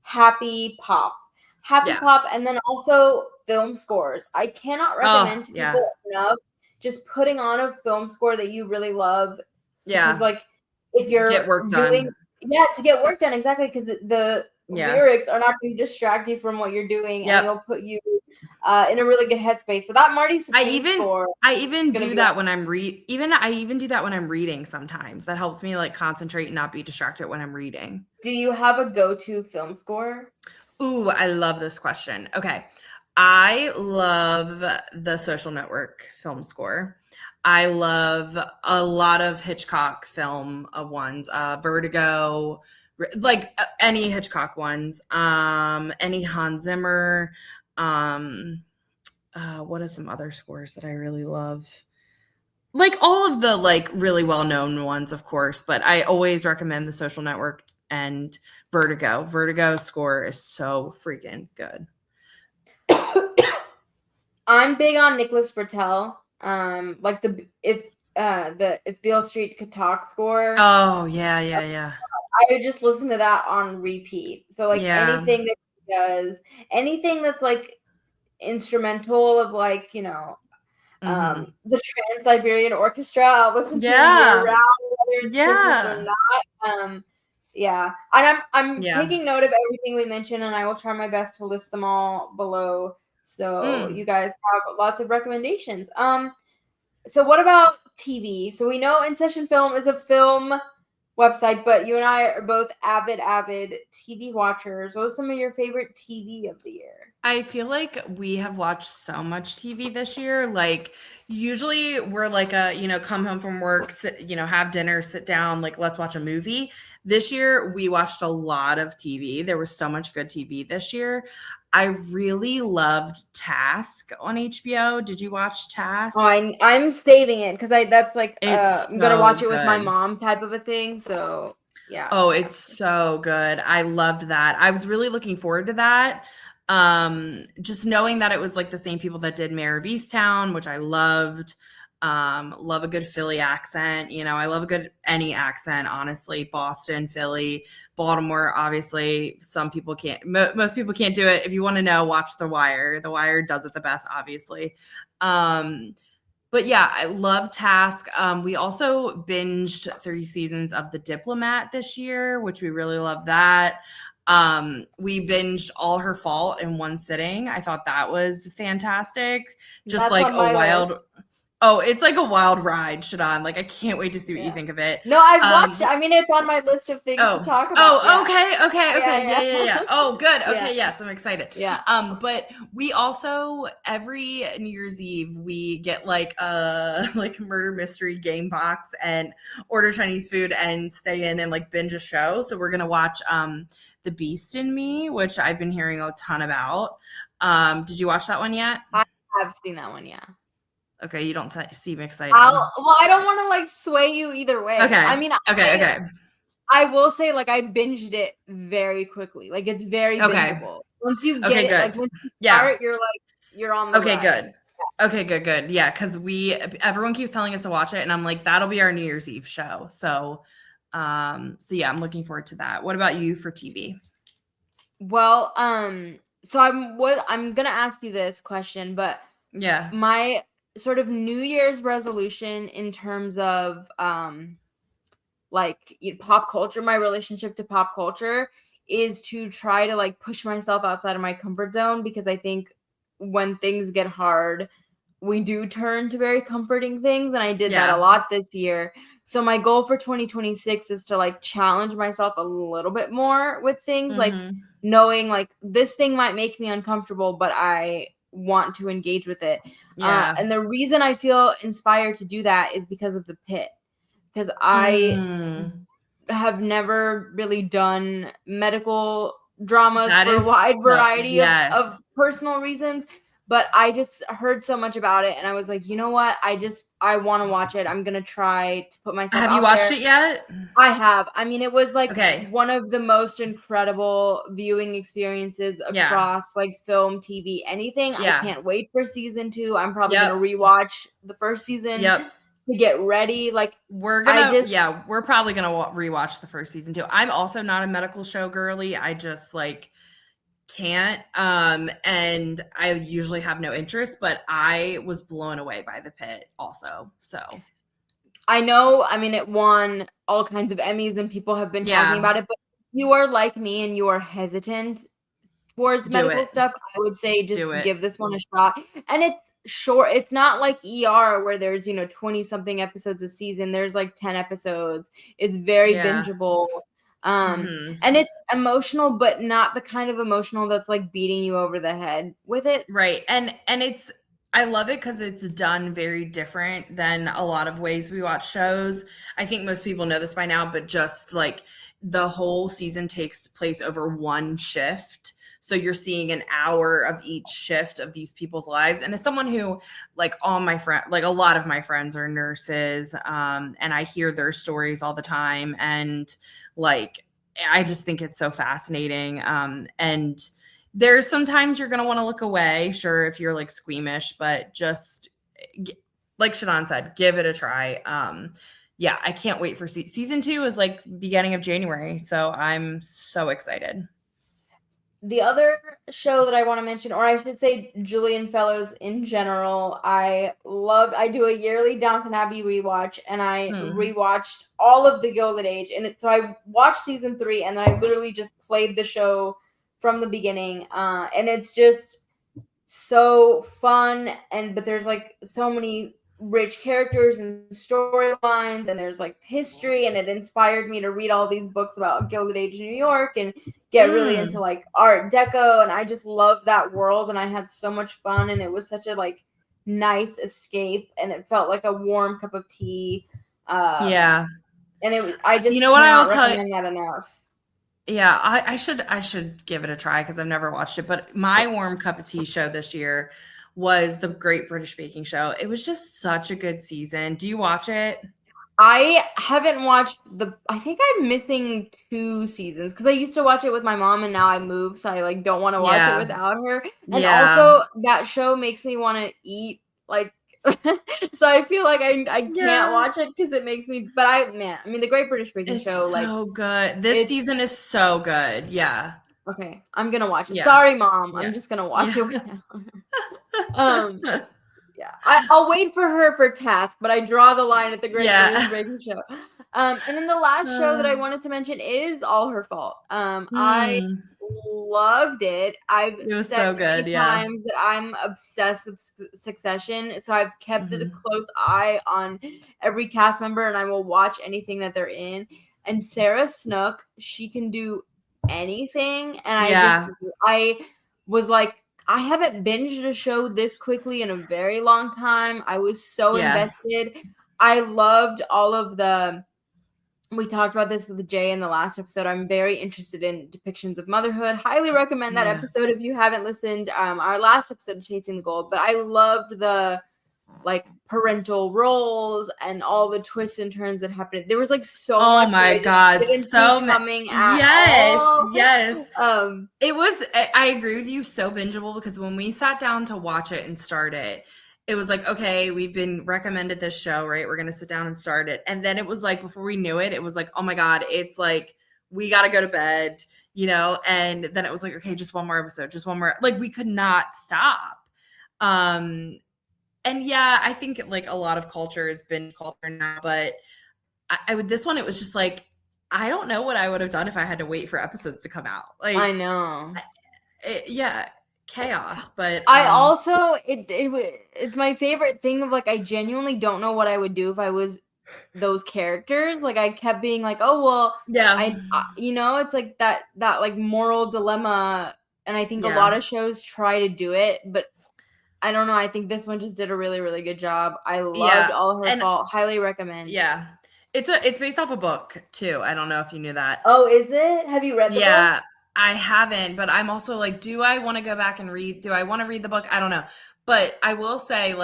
happy pop, and then also film scores. I cannot recommend to people enough just putting on a film score that you really love. Because like if you're get work done. To get work done, exactly, because the lyrics are not going to distract you from what you're doing, and it'll put you in a really good headspace. So that Marty Supreme score. I even do that when I'm reading sometimes. That helps me like concentrate and not be distracted when I'm reading. Do you have a go-to film score? Ooh, I love this question. Okay. I love the Social Network film score. I love a lot of Hitchcock film ones, Vertigo, like any Hitchcock ones, any Hans Zimmer, what are some other scores that I really love? Like all of the like really well-known ones, of course, but I always recommend the Social Network and Vertigo. Vertigo score is so freaking good. I'm big on Nicholas Bertel. Like if Beale Street Could Talk score. Oh yeah. I would just listen to that on repeat. So like anything that he does, anything that's like instrumental of like, the Trans-Siberian Orchestra, I'll listen to year round, whether it's Christmas or not. And I'm taking note of everything we mentioned, and I will try my best to list them all below, so you guys have lots of recommendations. So what about TV? So we know In Session Film is a film website, but you and I are both avid TV watchers. What was some of your favorite TV of the year? I feel like we have watched so much TV this year. Like usually we're like come home from work, have dinner, sit down, like let's watch a movie. This year we watched a lot of TV. There was so much good TV this year. I really loved Task on HBO. Did you watch Task? Oh, I'm saving it because that's like I'm gonna watch it with my mom type of a thing. So yeah. Oh, it's so good. I loved that. I was really looking forward to that. Just knowing that it was like the same people that did Mayor of Easttown, which I loved. Love a good Philly accent. I love a good any accent, honestly. Boston, Philly, Baltimore, obviously. Some people can't, most people can't do it. If you want to know, watch The Wire. The Wire does it the best, obviously. But But yeah, I love Task. We also binged 3 seasons of The Diplomat this year, which we really love that. We binged All Her Fault in one sitting. I thought that was fantastic. Just That's like on a my wild list. Oh, it's like a wild ride, Shadan. Like I can't wait to see what you Yeah. think of it. No, I've watched it. I mean, it's on my list of things to Oh, talk about. Yeah. okay. Yeah. Oh, good. Yeah. Okay, yes, I'm excited. Yeah. But we also every New Year's Eve we get like a like murder mystery game box and order Chinese food and stay in and like binge a show. So we're gonna watch The Beast in Me, which I've been hearing a ton about. Did you watch that one yet? I have seen that one, yeah. Okay, you don't seem excited. Well, I don't want to like sway you either way. Okay. I mean, Okay. I will say like I binged it very quickly. Like it's very bingeable. Once you get it, like once you start, you're on the ride. Good. Okay, good. Yeah, because everyone keeps telling us to watch it, and I'm like, that'll be our New Year's Eve show. So yeah, I'm looking forward to that. What about you for TV? Well, so I'm gonna ask you this question, but yeah, my sort of New Year's resolution in terms of like pop culture, my relationship to pop culture is to try to like push myself outside of my comfort zone, because I think when things get hard, we do turn to very comforting things, and I did that a lot this year. So my goal for 2026 is to like challenge myself a little bit more with things, like knowing like this thing might make me uncomfortable, but I want to engage with it. And the reason I feel inspired to do that is because of The Pit, because I have never really done medical dramas for a wide variety of personal reasons, but I just heard so much about it and I was like, you know what, I want to watch it. I'm gonna try to put myself out there. Have you watched it yet? I have. I mean, it was like one of the most incredible viewing experiences across like film, TV, anything. I can't wait for season 2. I'm probably gonna rewatch the first season to get ready. Like we're probably gonna rewatch the first season too. I'm also not a medical show girly. I just like can't and I usually have no interest, but I was blown away by The Pit also. So I know, I mean, it won all kinds of Emmys and people have been talking about it, but if you are like me and you are hesitant towards medical stuff, I would say just give this one a shot. And it's short. It's not like ER where there's 20 something episodes a season. There's like 10 episodes. It's very bingeable. And it's emotional, but not the kind of emotional that's like beating you over the head with it. Right. And I love it because it's done very different than a lot of ways we watch shows. I think most people know this by now, but just like the whole season takes place over one shift. So you're seeing an hour of each shift of these people's lives. And as someone who like all my friends, like a lot of my friends are nurses, and I hear their stories all the time. And like, I just think it's so fascinating. And there's sometimes you're going to want to look away. Sure. If you're like squeamish, but just like Shadan said, give it a try. I can't wait for season 2 is like beginning of January. So I'm so excited. The other show that I want to mention, or I should say Julian Fellows in general, I do a yearly Downton Abbey rewatch, and I rewatched all of The Gilded Age. And so I watched season 3, and then I literally just played the show from the beginning. And it's just so fun. But there's like so many rich characters and storylines, and there's like history, and it inspired me to read all these books about Gilded Age New York and get really into like Art Deco, and I just love that world, and I had so much fun, and it was such a like nice escape, and it felt like a warm cup of tea. And I just I'll tell you that enough. Yeah, I should give it a try because I've never watched it, but my warm cup of tea show this year was the Great British Baking Show. It was just such a good season. Do you watch it? I haven't watched I think I'm missing 2 seasons because I used to watch it with my mom and now I moved, so I like don't want to watch it without her. And also that show makes me want to eat like so I feel like I can't watch it because it makes me, but I mean the Great British Baking Show, like so good. This season is so good. Yeah. Okay, I'm gonna watch it. Sorry, Mom. I'm just gonna watch it. Yeah, I'll wait for her for Task, but I draw the line at the Great Yeah. British Baking Show. And then the last show that I wanted to mention is All Her Fault. I loved it. I've It was said so good, many yeah. times that I'm obsessed with Succession, so I've kept a close eye on every cast member, and I will watch anything that they're in. And Sarah Snook, she can do anything, and I was like, I haven't binged a show this quickly in a very long time. I was so invested. I loved all of we talked about this with Jay in the last episode. I'm very interested in depictions of motherhood. Highly recommend that episode if you haven't listened. Our last episode, Chasing the Gold. But I loved the parental roles and all the twists and turns that happened. There was so much. Oh my God, didn't so see coming at all. Yes. It was. I agree with you. So bingeable because when we sat down to watch it and start it, it was like, okay, we've been recommended this show, right? We're gonna sit down and start it, and then it was like before we knew it, it was like, oh my God, it's like we gotta go to bed, and then it was like, okay, just one more episode, just one more. Like we could not stop. And yeah, I think a lot of culture is binge culture now, but I would this one, it was just like, I don't know what I would have done if I had to wait for episodes to come out. Like I know. Chaos. But I also it's my favorite thing of I genuinely don't know what I would do if I was those characters. I kept being like, oh well, yeah, it's like that moral dilemma, and I think a lot of shows try to do it, but I don't know. I think this one just did a really, really good job. I loved All Her Fault. Highly recommend. Yeah. It's based off a book too. I don't know if you knew that. Oh, is it? Have you read the book? Yeah, I haven't, but I'm also do I want to go back and read? Do I want to read the book? I don't know. But I will say,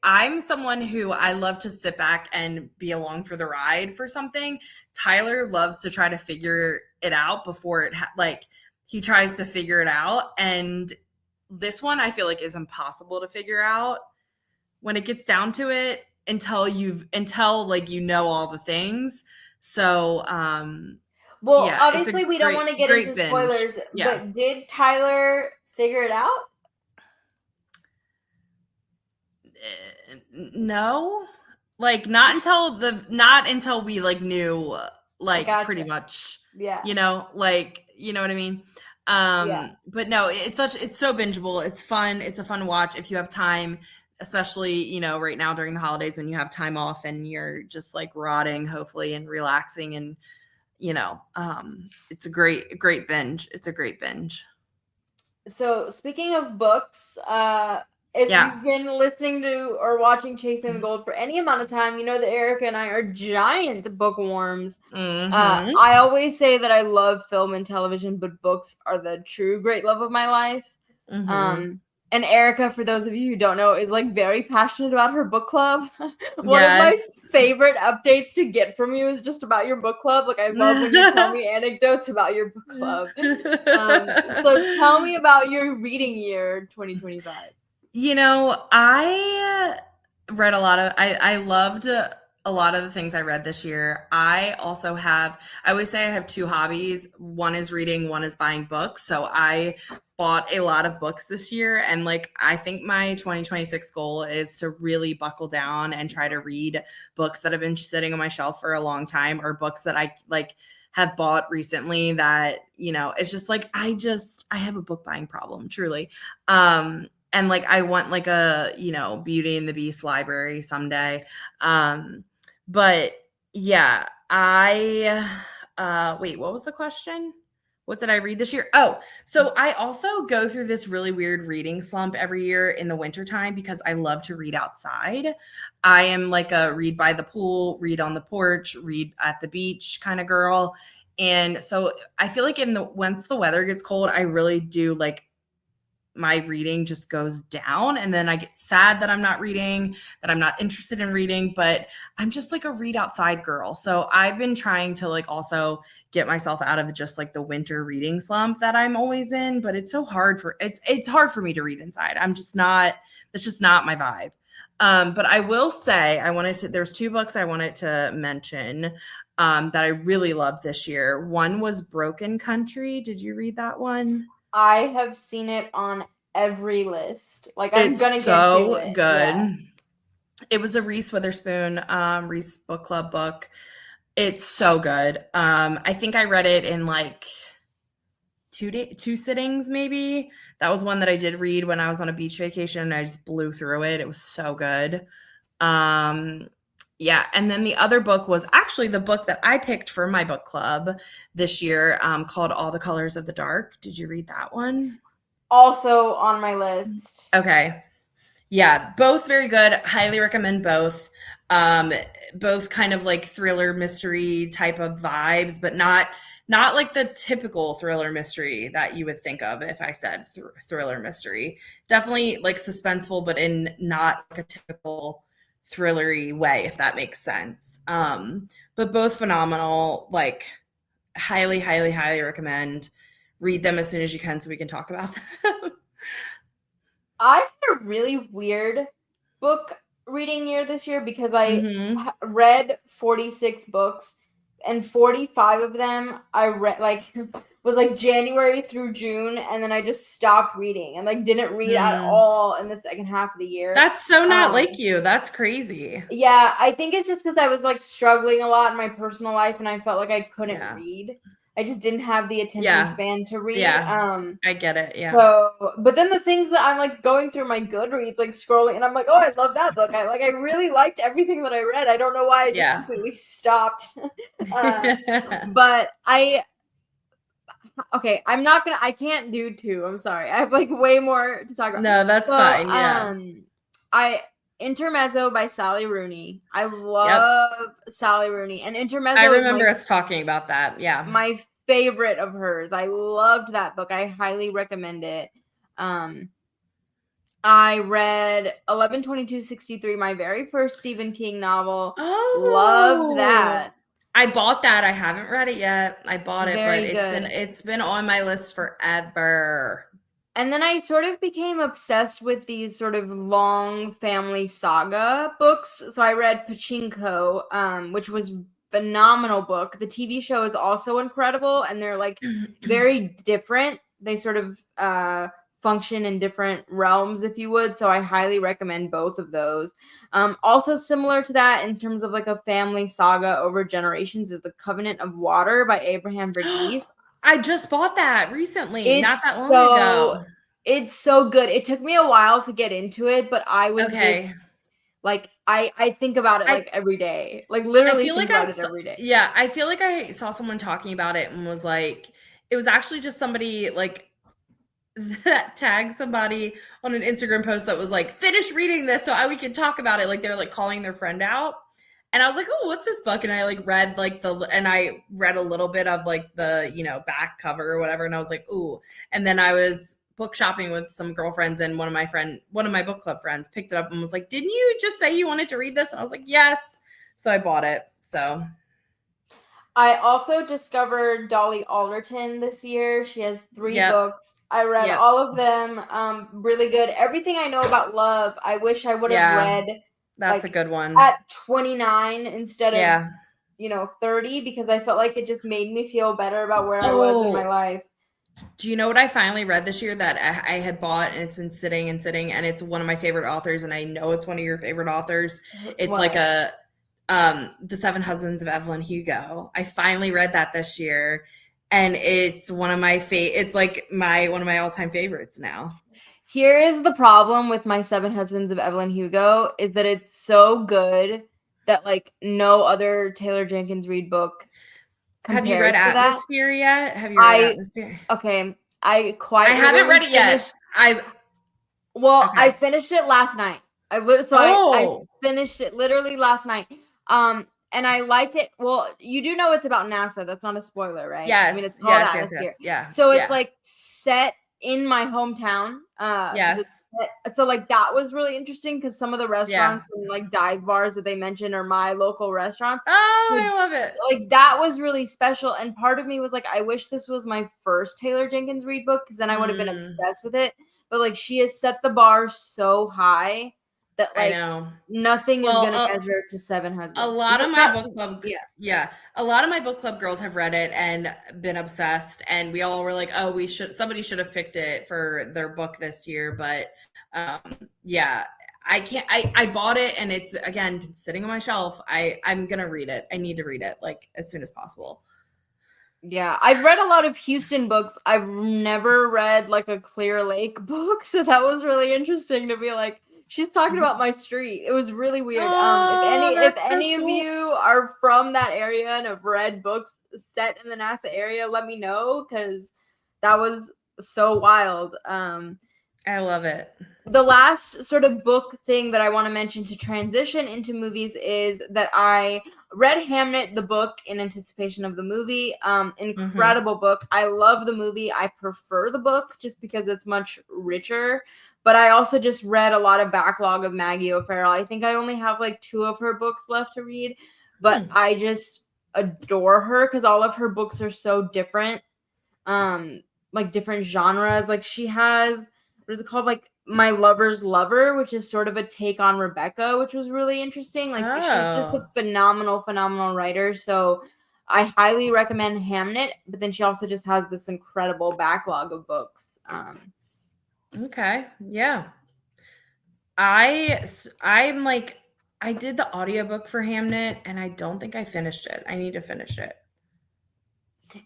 I'm someone who I love to sit back and be along for the ride for something. Tyler loves to try to figure it out before he tries to figure it out. And this one I feel is impossible to figure out when it gets down to it until you know all the things. So obviously we don't want to get into spoilers, but did Tyler figure it out? No. Not until we knew gotcha. Pretty much. Yeah. You know what I mean? But no, it's so bingeable. It's fun. It's a fun watch if you have time, especially, right now during the holidays when you have time off and you're just rotting, hopefully, and relaxing. And, it's a great binge. It's a great binge. So speaking of books, if you've been listening to or watching Chasing the Gold for any amount of time, you know that Erica and I are giant bookworms. I always say that I love film and television, but books are the true great love of my life. And Erica, for those of you who don't know, is very passionate about her book club. One of my favorite updates to get from you is just about your book club. I love when you tell me anecdotes about your book club. So tell me about your reading year 2025. I read a lot of, I loved a lot of the things I read this year. I always say I have two hobbies. One is reading, one is buying books. So I bought a lot of books this year. And I think my 2026 goal is to really buckle down and try to read books that have been sitting on my shelf for a long time, or books that I have bought recently that, it's just I have a book buying problem, truly. And I want a, Beauty and the Beast library someday. But yeah, wait, what was the question? What did I read this year? Oh, so I also go through this really weird reading slump every year in the wintertime because I love to read outside. I am a read by the pool, read on the porch, read at the beach kind of girl. And so I feel once the weather gets cold, I really do my reading just goes down, and then I get sad that I'm not reading, that I'm not interested in reading, but I'm just a read outside girl. So I've been trying to also get myself out of just the winter reading slump that I'm always in, but it's so hard it's hard for me to read inside. That's just not my vibe. But I will say there's two books I wanted to mention that I really loved this year. One was Broken Country. Did you read that one? I have seen it on every list. Like I'm It's gonna so get to it. good. Yeah. It was a Reese Witherspoon, Reese book club book. It's so good. I think I read it in like two sittings, maybe. That was one that I did read when I was on a beach vacation, and I just blew through it. It was so good. Yeah, and then the other book was actually the book that I picked for my book club this year, called All the Colors of the Dark. Did you read that one? Also on my list. Okay. Yeah, both very good. Highly recommend both. Both kind of like thriller mystery type of vibes, but not like the typical thriller mystery that you would think of if I said thriller mystery. Definitely like suspenseful, but in not like a typical thrillery way, if that makes sense. But both phenomenal. Like highly, highly, highly recommend. Read them as soon as you can so we can talk about them. I had a really weird book reading year this year because I read 46 books and 45 of them I read like was like January through June, and then I just stopped reading and like didn't read at all in the second half of the year. That's so not like you. That's crazy. Yeah, I think it's just because I was like struggling a lot in my personal life and I felt like I couldn't read. I just didn't have the attention span to read. Yeah, I get it. Yeah. So, but then the things that I'm like going through my Goodreads, like scrolling, and I'm like, oh, I love that book. I really liked everything that I read. I don't know why I just completely stopped. But I can't do two. I'm sorry. I have like way more to talk about. No, that's fine. Yeah. Intermezzo by Sally Rooney. I love Sally Rooney, and Intermezzo. I remember us talking about that. Yeah, my favorite of hers. I loved that book. I highly recommend it. I read 11/22/63, my very first Stephen King novel. Loved that. I bought that. I haven't read it yet. I bought it, but it's been on my list forever. And then I sort of became obsessed with these sort of long family saga books. So I read Pachinko, which was phenomenal book. The TV show is also incredible, and they're like very different. They sort of function in different realms, if you would. So I highly recommend both of those. Also similar to that in terms of like a family saga over generations is The Covenant of Water by Abraham Verghese. I just bought that recently, not that long ago. It's so good. It took me a while to get into it, but I was just, like, I think about it like every day. Like literally think about it every day. Yeah, I feel like I saw someone talking about it and was like, it was actually just somebody like that tagged somebody on an Instagram post that was like, finish reading this so we can talk about it. Like they're like calling their friend out. And I was like, oh, what's this book? And I like read I read a little bit of like the, back cover or whatever. And I was like, ooh. And then I was book shopping with some girlfriends, and one of my book club friends picked it up and was like, didn't you just say you wanted to read this? And I was like, yes. So I bought it. So I also discovered Dolly Alderton this year. She has 3 books. I read all of them. Really good. Everything I Know About Love. I wish I would have read. That's a good one. At 29 instead of 30, because I felt like it just made me feel better about where I was in my life. Do you know what I finally read this year that I had bought, and it's been sitting, and it's one of my favorite authors, and I know it's one of your favorite authors. It's like The 7 Husbands of Evelyn Hugo. I finally read that this year, and it's one of my it's like one of my all-time favorites now. Here is the problem with my 7 Husbands of Evelyn Hugo is that it's so good that like no other Taylor Jenkins Reid book compares. Have you read Atmosphere yet? Have you read Atmosphere? Okay, I haven't read it yet. I finished it last night. I finished it literally last night. And I liked it. Well, you do know it's about NASA. That's not a spoiler, right? Yes. I mean, it's called Atmosphere. Yes. Yeah. So it's like set in my hometown. Yes. So like that was really interesting because some of the restaurants and like dive bars that they mentioned are my local restaurants. Oh, I love it. Like that was really special. And part of me was like, I wish this was my first Taylor Jenkins Reid book because then I would have been obsessed with it. But like she has set the bar so high that I like know. nothing is Well, gonna measure to Seven Husbands. a lot of my book club, yeah. a lot of my book club girls have read it and been obsessed, and we all were like, oh, somebody should have picked it for their book this year, but yeah, I can't. I bought it, and it's again sitting on my shelf. I'm gonna read it. I need to read it like as soon as possible. Yeah, I've read a lot of Houston books. I've never read like a Clear Lake book, so that was really interesting to be like, she's talking about my street. It was really weird. Oh, If that's so any of cool. you are from that area and have read books set in the NASA area, let me know because that was so wild. I love it. The last sort of book thing that I want to mention to transition into movies is that I read Hamnet, the book, in anticipation of the movie. Incredible book. I love the movie. I prefer the book just because it's much richer. But I also just read a lot of backlog of Maggie O'Farrell. I think I only have like 2 of her books left to read. But I just adore her because all of her books are so different. Like different genres. Like she has, what is it called? Like My Lover's Lover, which is sort of a take on Rebecca, which was really interesting. Like she's just a phenomenal writer. So I highly recommend Hamnet, but then she also just has this incredible backlog of books. Okay. Yeah. I'm like, I did the audiobook for Hamnet and I don't think I finished it. I need to finish it.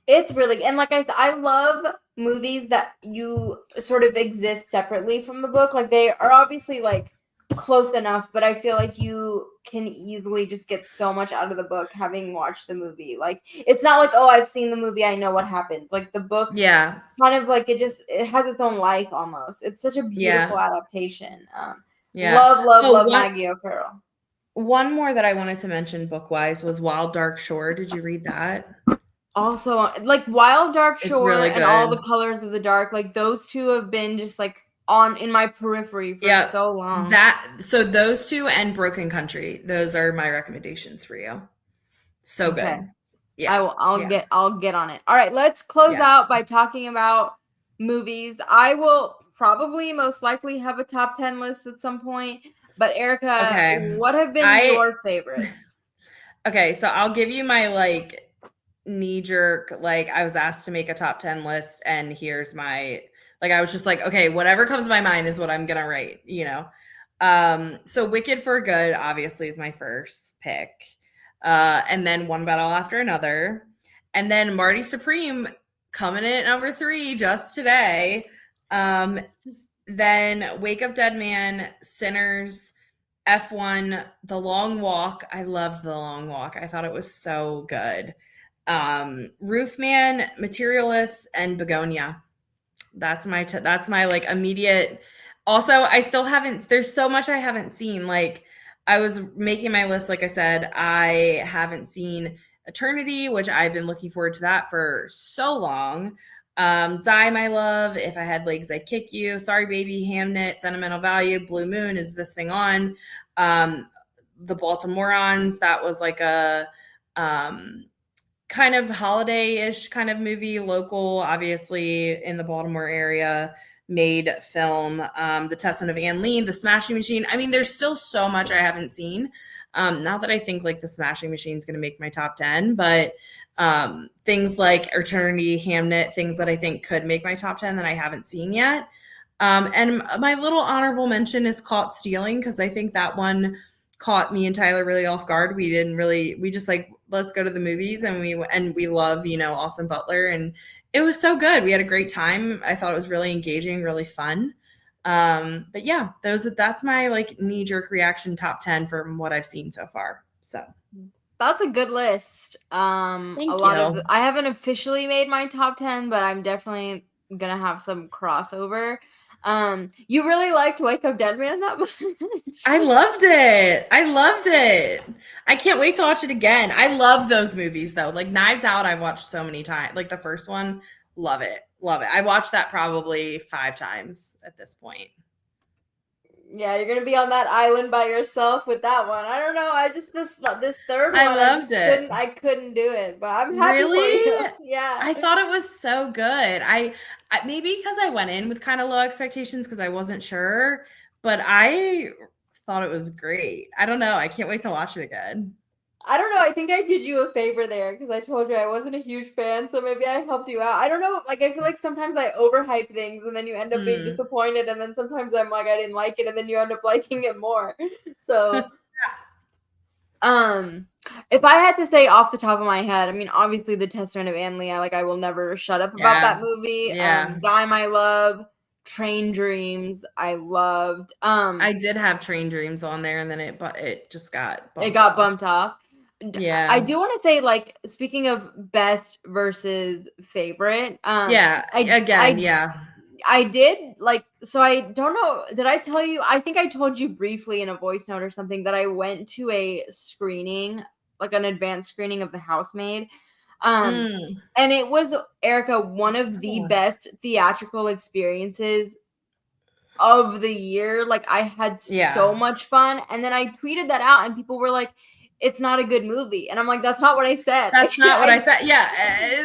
It's really, and like I love movies that you sort of exist separately from the book. Like they are obviously like close enough, but I feel like you can easily just get so much out of the book having watched the movie. Like it's not like, oh, I've seen the movie, I know what happens. Like the book, Yeah, kind of like it has its own life almost. It's such a beautiful adaptation. Yeah. Love Maggie O'Farrell. One more that I wanted to mention book-wise was Wild Dark Shore. Did you read that? Also, like Wild Dark It's Shore really and All good. the Colors of the Dark, like those two have been just like on in my periphery for so long. So those two and Broken Country, those are my recommendations for you. So Okay. good. Yeah. I'll get on it. All right, let's close out by talking about movies. I will probably most likely have a top 10 list at some point. But Erica, what have been your favorites? Okay, so I'll give you my like knee jerk, like I was asked to make a top 10 list and here's my, like I was just like, okay, whatever comes to my mind is what I'm gonna write, you know. So Wicked for Good obviously is my first pick. And then One Battle After Another. And then Marty Supreme coming in at number 3 just today. Then Wake Up Dead Man, Sinners, F1, The Long Walk. I loved The Long Walk. I thought it was so good. Roofman, Materialist, and Begonia. That's my like immediate. Also, I still haven't, there's so much I haven't seen. Like I was making my list, like I said, I haven't seen Eternity, which I've been looking forward to that for so long. Die My Love, If I Had Legs I'd Kick You, Sorry Baby, Hamnet, Sentimental Value, Blue Moon, Is This Thing On? The Baltimoreans, that was like a kind of holiday-ish kind of movie, local, obviously in the Baltimore area, made film. The Testament of Anne Lee, The Smashing Machine. I mean, there's still so much I haven't seen. Not that I think like The Smashing Machine is going to make my top 10, but things like Eternity, Hamnet, things that I think could make my top 10 that I haven't seen yet. And my little honorable mention is Caught Stealing, because I think that one caught me and Tyler really off guard. We just like, let's go to the movies, and we love, you know, Austin Butler, and it was so good. We had a great time. I thought it was really engaging, really fun. But yeah, that's my like knee-jerk reaction top 10 from what I've seen so far. So that's a good list. Thank you. I haven't officially made my top 10, but I'm definitely gonna have some crossover. You really liked Wake Up Dead Man that much? I loved it. I can't wait to watch it again. I love those movies though. Like Knives Out, I watched so many times. Like the first one, love it. I watched that probably 5 times at this point. Yeah, you're gonna be on that island by yourself with that one. I don't know. I just this third one, I loved it. I couldn't do it, but I'm happy for you. Yeah, I thought it was so good. I maybe because I went in with kind of low expectations because I wasn't sure, but I thought it was great. I don't know. I can't wait to watch it again. I don't know. I think I did you a favor there because I told you I wasn't a huge fan, so maybe I helped you out. I don't know. Like, I feel like sometimes I overhype things and then you end up being disappointed, and then sometimes I'm like, I didn't like it, and then you end up liking it more. So, if I had to say off the top of my head, I mean, obviously, The Testament of Anne Lee, like, I will never shut up about that movie. Dime, I love. Train Dreams, I loved. I did have Train Dreams on there, and then it just got bumped off. Yeah, I do want to say, like, speaking of best versus favorite. I did, like, so I don't know, did I tell you? I think I told you briefly in a voice note or something that I went to a screening, like an advanced screening of The Housemaid. And it was, Erica, one of the best theatrical experiences of the year. Like, I had so much fun, and then I tweeted that out, and people were like, it's not a good movie, and I'm like, that's not what I said. That's not what I said.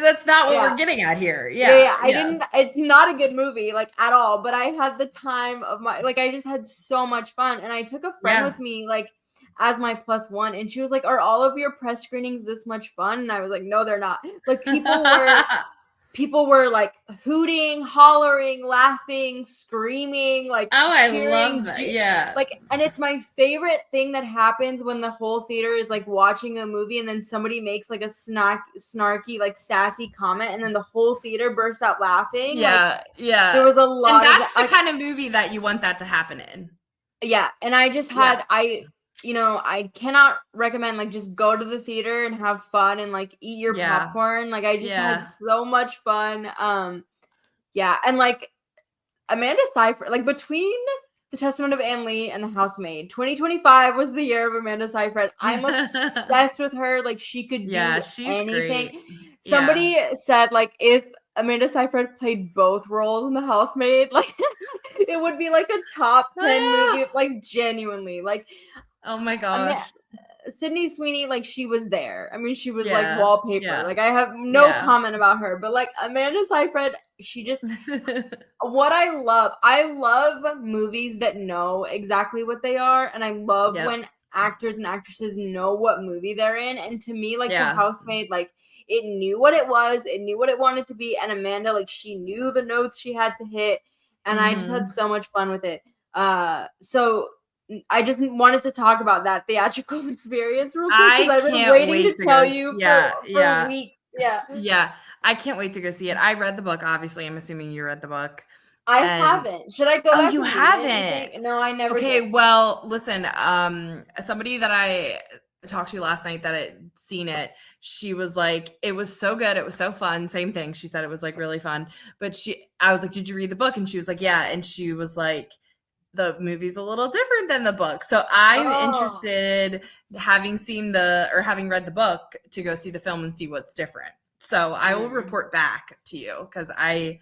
That's not what we're getting at here. I didn't, it's not a good movie, like, at all, but I had the time of my, like, I just had so much fun, and I took a friend with me, like, as my +1, and she was like, are all of your press screenings this much fun? And I was like, no, they're not. Like, people were like hooting, hollering, laughing, screaming, like, I cheering, love that. Like, and it's my favorite thing that happens when the whole theater is like watching a movie and then somebody makes like a snarky, like, sassy comment, and then the whole theater bursts out laughing. There was a lot, and that's the kind of movie that you want that to happen in. And I just had I cannot recommend, like, just go to the theater and have fun and, like, eat your popcorn. Like, I just had so much fun. And, like, Amanda Seyfried, like, between The Testament of Anne Lee and The Housemaid, 2025 was the year of Amanda Seyfried. I'm obsessed with her. Like, she could do anything. Great. Somebody said, like, if Amanda Seyfried played both roles in The Housemaid, like, it would be, like, a top 10 movie, like, genuinely. Like, oh my gosh. Sydney Sweeney, like, she was there. I mean, she was like wallpaper. Like, I have no comment about her, but, like, Amanda Seyfried, she just what I love movies that know exactly what they are, and I love when actors and actresses know what movie they're in. And to me, like, The Housemaid, like, it knew what it was, it knew what it wanted to be, and Amanda, like, she knew the notes she had to hit, and I just had so much fun with it. So I just wanted to talk about that theatrical experience real quick, because I've been waiting to tell you for weeks. I can't wait to go see it. I read the book, obviously. I'm assuming you read the book. I haven't. Should I go back? Oh, you haven't? No, I never did. Well, listen, somebody that I talked to last night that had seen it, she was like, it was so good, it was so fun. Same thing. She said it was, like, really fun. But I was like, did you read the book? And she was like, yeah. And she was like, the movie's a little different than the book. So I'm interested, having read the book, to go see the film and see what's different. So I will report back to you, because I'm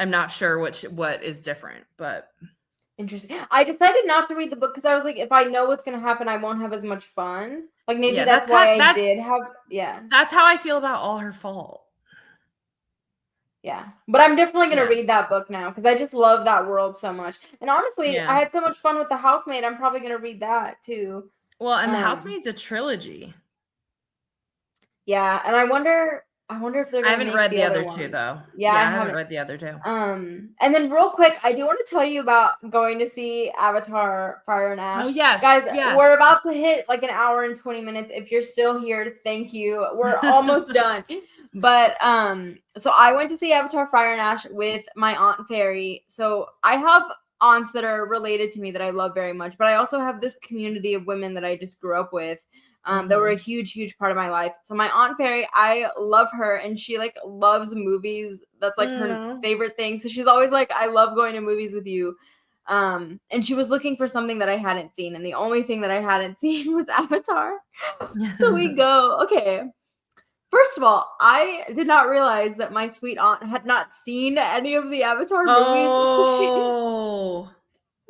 not sure what is different, but interesting. I decided not to read the book because I was like, if I know what's going to happen, I won't have as much fun. Like, maybe that's why I did have. That's how I feel about All Her Fault. Yeah, but I'm definitely going to read that book now, because I just love that world so much. And honestly, I had so much fun with The Housemaid. I'm probably going to read that too. Well, and The Housemaid's a trilogy. Yeah, and I wonder if they're going to. I haven't read the other two, though. Yeah, I haven't read the other two. And then real quick, I do want to tell you about going to see Avatar: Fire and Ash. Oh, yes, guys, we're about to hit like an hour and 20 minutes. If you're still here, thank you. We're almost done. But so I went to see Avatar: Fire and Ash with my Aunt Fairy. So I have aunts that are related to me that I love very much, but I also have this community of women that I just grew up with. That were a huge part of my life. So my Aunt Fairy, I love her, and she, like, loves movies. That's, like, her favorite thing. So she's always like, I love going to movies with you. And she was looking for something that I hadn't seen, and the only thing that I hadn't seen was Avatar. So we go, okay. First of all, I did not realize that my sweet aunt had not seen any of the Avatar movies.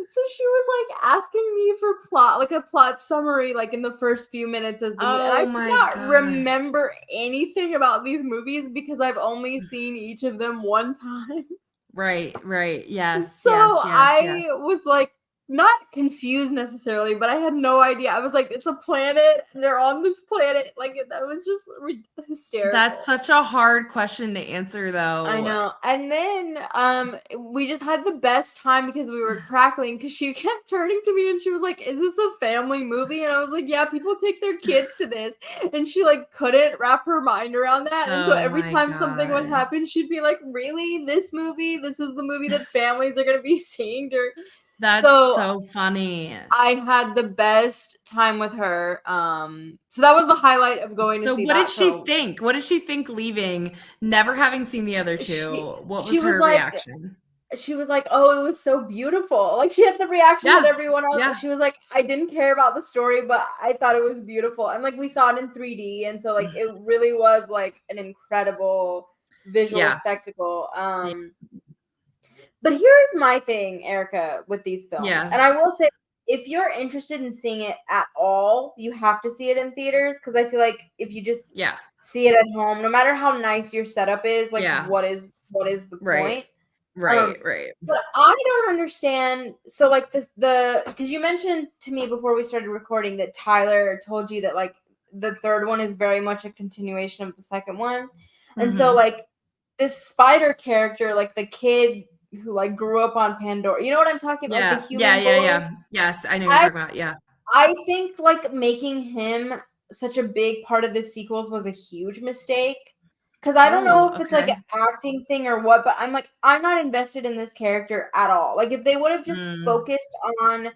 So she was, like, asking me for plot, like a plot summary, like, in the first few minutes of the movie. And I could not remember anything about these movies because I've only seen each of them one time. Right. Yes. So I was like, not confused necessarily, but I had no idea. I was like, it's a planet. They're on this planet. Like, that was just hysterical. That's such a hard question to answer, though. I know. And then we just had the best time because we were crackling because she kept turning to me and she was like, is this a family movie? And I was like, yeah, people take their kids to this. And she like couldn't wrap her mind around that. And so every time something would happen, she'd be like, really? This movie? This is the movie that families are going to be seeing during. That's so funny. I had the best time with her. So that was the highlight of going to see that. So what did she think? What did she think leaving, never having seen the other two? What was her reaction? She was like, oh, it was so beautiful. Like, she had the reaction that everyone else. Yeah. She was like, I didn't care about the story, but I thought it was beautiful. And like, we saw it in 3D. And so like, it really was like an incredible visual spectacle. But here's my thing, Erica, with these films. Yeah. And I will say, if you're interested in seeing it at all, you have to see it in theaters. Because I feel like if you just see it at home, no matter how nice your setup is, like what is the point? Right. But I don't understand. So like because you mentioned to me before we started recording that Tyler told you that like the third one is very much a continuation of the second one. And so like this spider character, like the kid who like grew up on Pandora. You know what I'm talking about? Yeah. Like, the human boy? Yes, I know what you're talking about. Yeah. I think like making him such a big part of the sequels was a huge mistake. Because I don't know if it's like an acting thing or what, but I'm like, I'm not invested in this character at all. Like, if they would have just focused on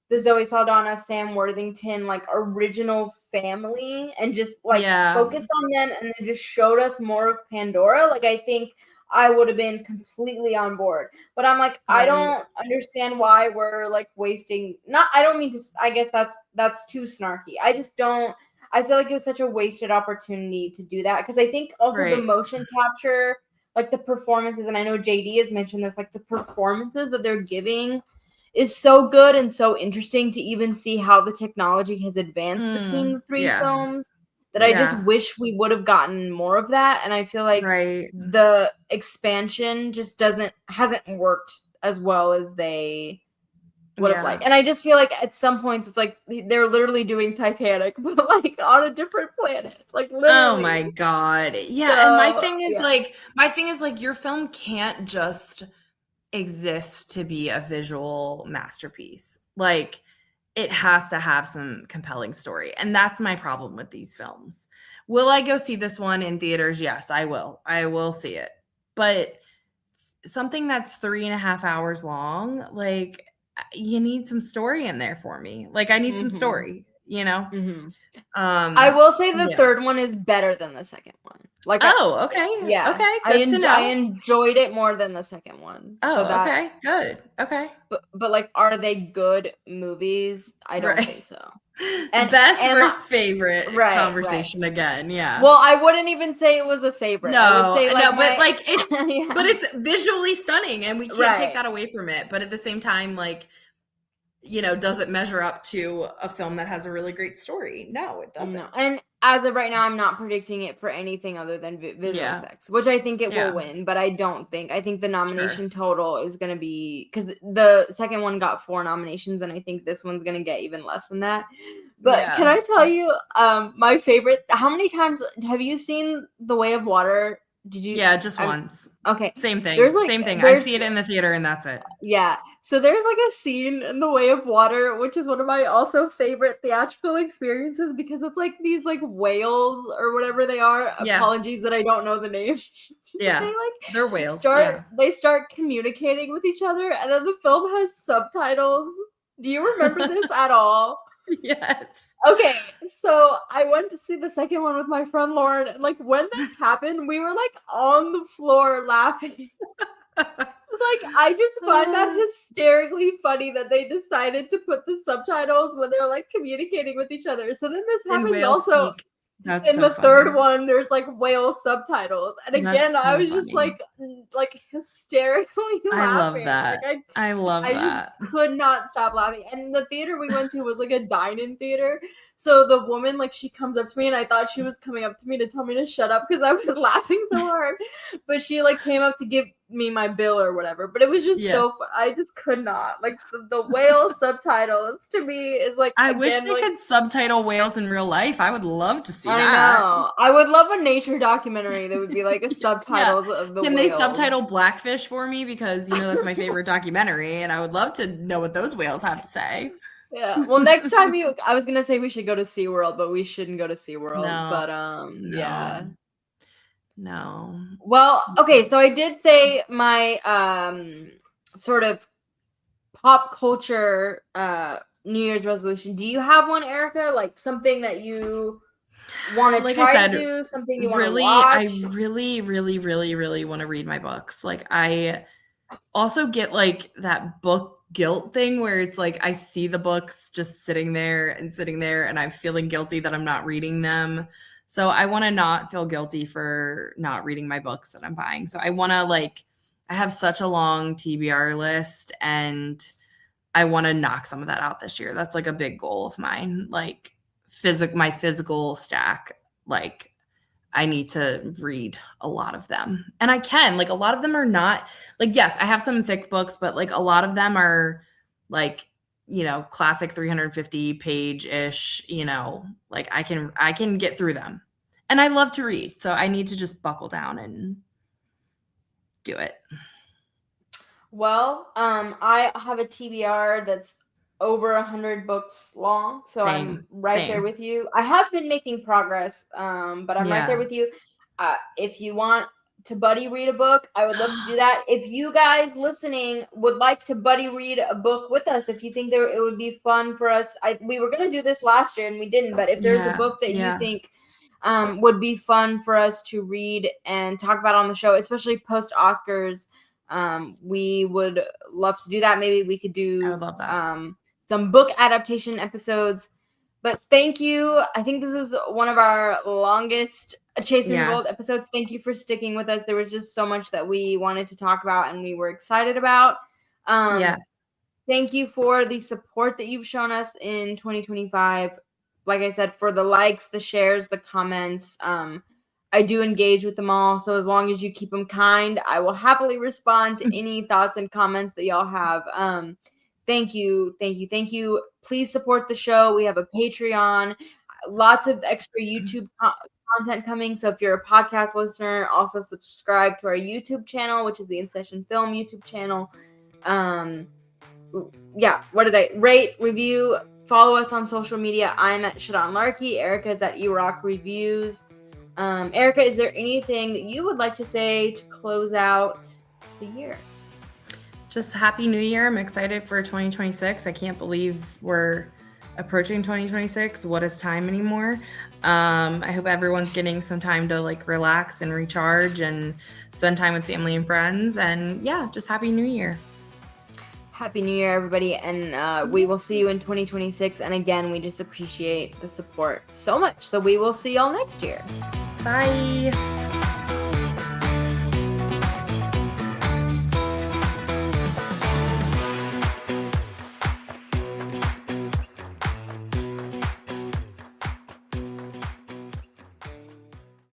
the Zoe Saldana, Sam Worthington, like original family and just like focused on them and then just showed us more of Pandora, like I think I would have been completely on board. But I'm like, I don't understand why we're like wasting. I don't mean to. I guess that's too snarky. I just don't. I feel like it was such a wasted opportunity to do that because I think also the motion capture, like the performances, and I know JD has mentioned this, like the performances that they're giving is so good and so interesting to even see how the technology has advanced between the three films. That I just wish we would have gotten more of that. And I feel like the expansion just hasn't worked as well as they would have liked. And I just feel like at some points it's like they're literally doing Titanic, but like on a different planet. Like literally. Oh my God. Yeah. So, and my thing is like your film can't just exist to be a visual masterpiece. Like, it has to have some compelling story. And that's my problem with these films. Will I go see this one in theaters? Yes, I will. I will see it. But something that's 3.5 hours long, like, you need some story in there for me. Like, I need some story, you know? I will say the third one is better than the second one. Like, okay. Yeah. Okay. Good to know. I enjoyed it more than the second one. Oh, so okay. Good. Okay. But like, are they good movies? I don't think so. And best versus favorite conversation again. Yeah. Well, I wouldn't even say it was a favorite. No, I would say, like, but like it's but it's visually stunning and we can't take that away from it. But at the same time, like, you know, does it measure up to a film that has a really great story? No, it doesn't. No. And as of right now, I'm not predicting it for anything other than visual effects, which I think it will win, but I think the nomination total is going to be, because the second one got 4 nominations, and I think this one's going to get even less than that. But can I tell you, my favorite, how many times have you seen The Way of Water? Did you? Yeah, just once. Okay. Same thing. Like, same thing. I see it in the theater and that's it. Yeah. So there's like a scene in The Way of Water, which is one of my also favorite theatrical experiences because it's like these like whales or whatever they are. Yeah. Apologies that I don't know the name. Yeah. They're whales. They start communicating with each other and then the film has subtitles. Do you remember this at all? Yes. Okay, so I went to see the second one with my friend Lauren, and like when this happened, we were like on the floor laughing. Like, I just find that hysterically funny that they decided to put the subtitles when they're like communicating with each other. So then this happens also in the third one. There's like whale subtitles, and again, I was just like hysterically laughing. I love that. Like, I love that. I just could not stop laughing. And the theater we went to was like a dine-in theater. So the woman, like, she comes up to me, and I thought she was coming up to me to tell me to shut up because I was laughing so hard. But she like came up to give me my bill or whatever. But it was just Yeah. I just could not. Like the whale subtitles to me is like I wish again, they like, could subtitle whales in real life. I would love to see I that. know. I would love a nature documentary that would be like a subtitles of the Can whales. they subtitle Blackfish for me? Because, you know, that's my favorite documentary, and I would love to know what those whales have to say. Yeah. Well, next time I was gonna say we should go to SeaWorld, but we shouldn't go to SeaWorld. No. But No. yeah. No. Well, okay, so I did say my sort of pop culture New Year's resolution. Do you have one, Erica? Like something that you want to Like try I said, to do, something you want to really, watch? I really want to read my books. Like I also get like that book guilt thing where it's like I see the books just sitting there and I'm feeling guilty that I'm not reading them. So I want to not feel guilty for not reading my books that I'm buying. So I want to like I have such a long TBR list and I want to knock some of that out this year. That's like a big goal of mine. Like my physical stack, like I need to read a lot of them. And I can, like a lot of them are not like, yes, I have some thick books, but like a lot of them are like, you know, classic 350 page ish, you know, like I can get through them. And I love to read. So I need to just buckle down and do it. Well, I have a TBR that's over 100 books long, so I'm right there with you. I have been making progress, but I'm right there with you. If you want to buddy read a book, I would love to do that. If you guys listening would like to buddy read a book with us, if you think it would be fun for us, we were going to do this last year and we didn't, but if there's a book that you think would be fun for us to read and talk about on the show, especially post Oscars, we would love to do that. Maybe we could do I would love that. some book adaptation episodes. But thank you. I think this is one of our longest Chasing the Gold episodes. Thank you for sticking with us. There was just so much that we wanted to talk about and we were excited about. Thank you for the support that you've shown us in 2025. Like I said, for the likes, the shares, the comments. I do engage with them all. So as long as you keep them kind, I will happily respond to any thoughts and comments that y'all have. Thank you. Please support the show. We have a Patreon, lots of extra YouTube content coming. So if you're a podcast listener, also subscribe to our YouTube channel, which is the In Session Film YouTube channel. Rate, review, follow us on social media. I'm at Shadan Larkey. Erica is at eRock Reviews. Erica, is there anything that you would like to say to close out the year? Just Happy New Year. I'm excited for 2026. I can't believe we're approaching 2026. What is time anymore? I hope everyone's getting some time to like relax and recharge and spend time with family and friends. And yeah, just Happy New Year. Happy New Year, everybody. And we will see you in 2026. And again, we just appreciate the support so much. So we will see y'all next year. Bye.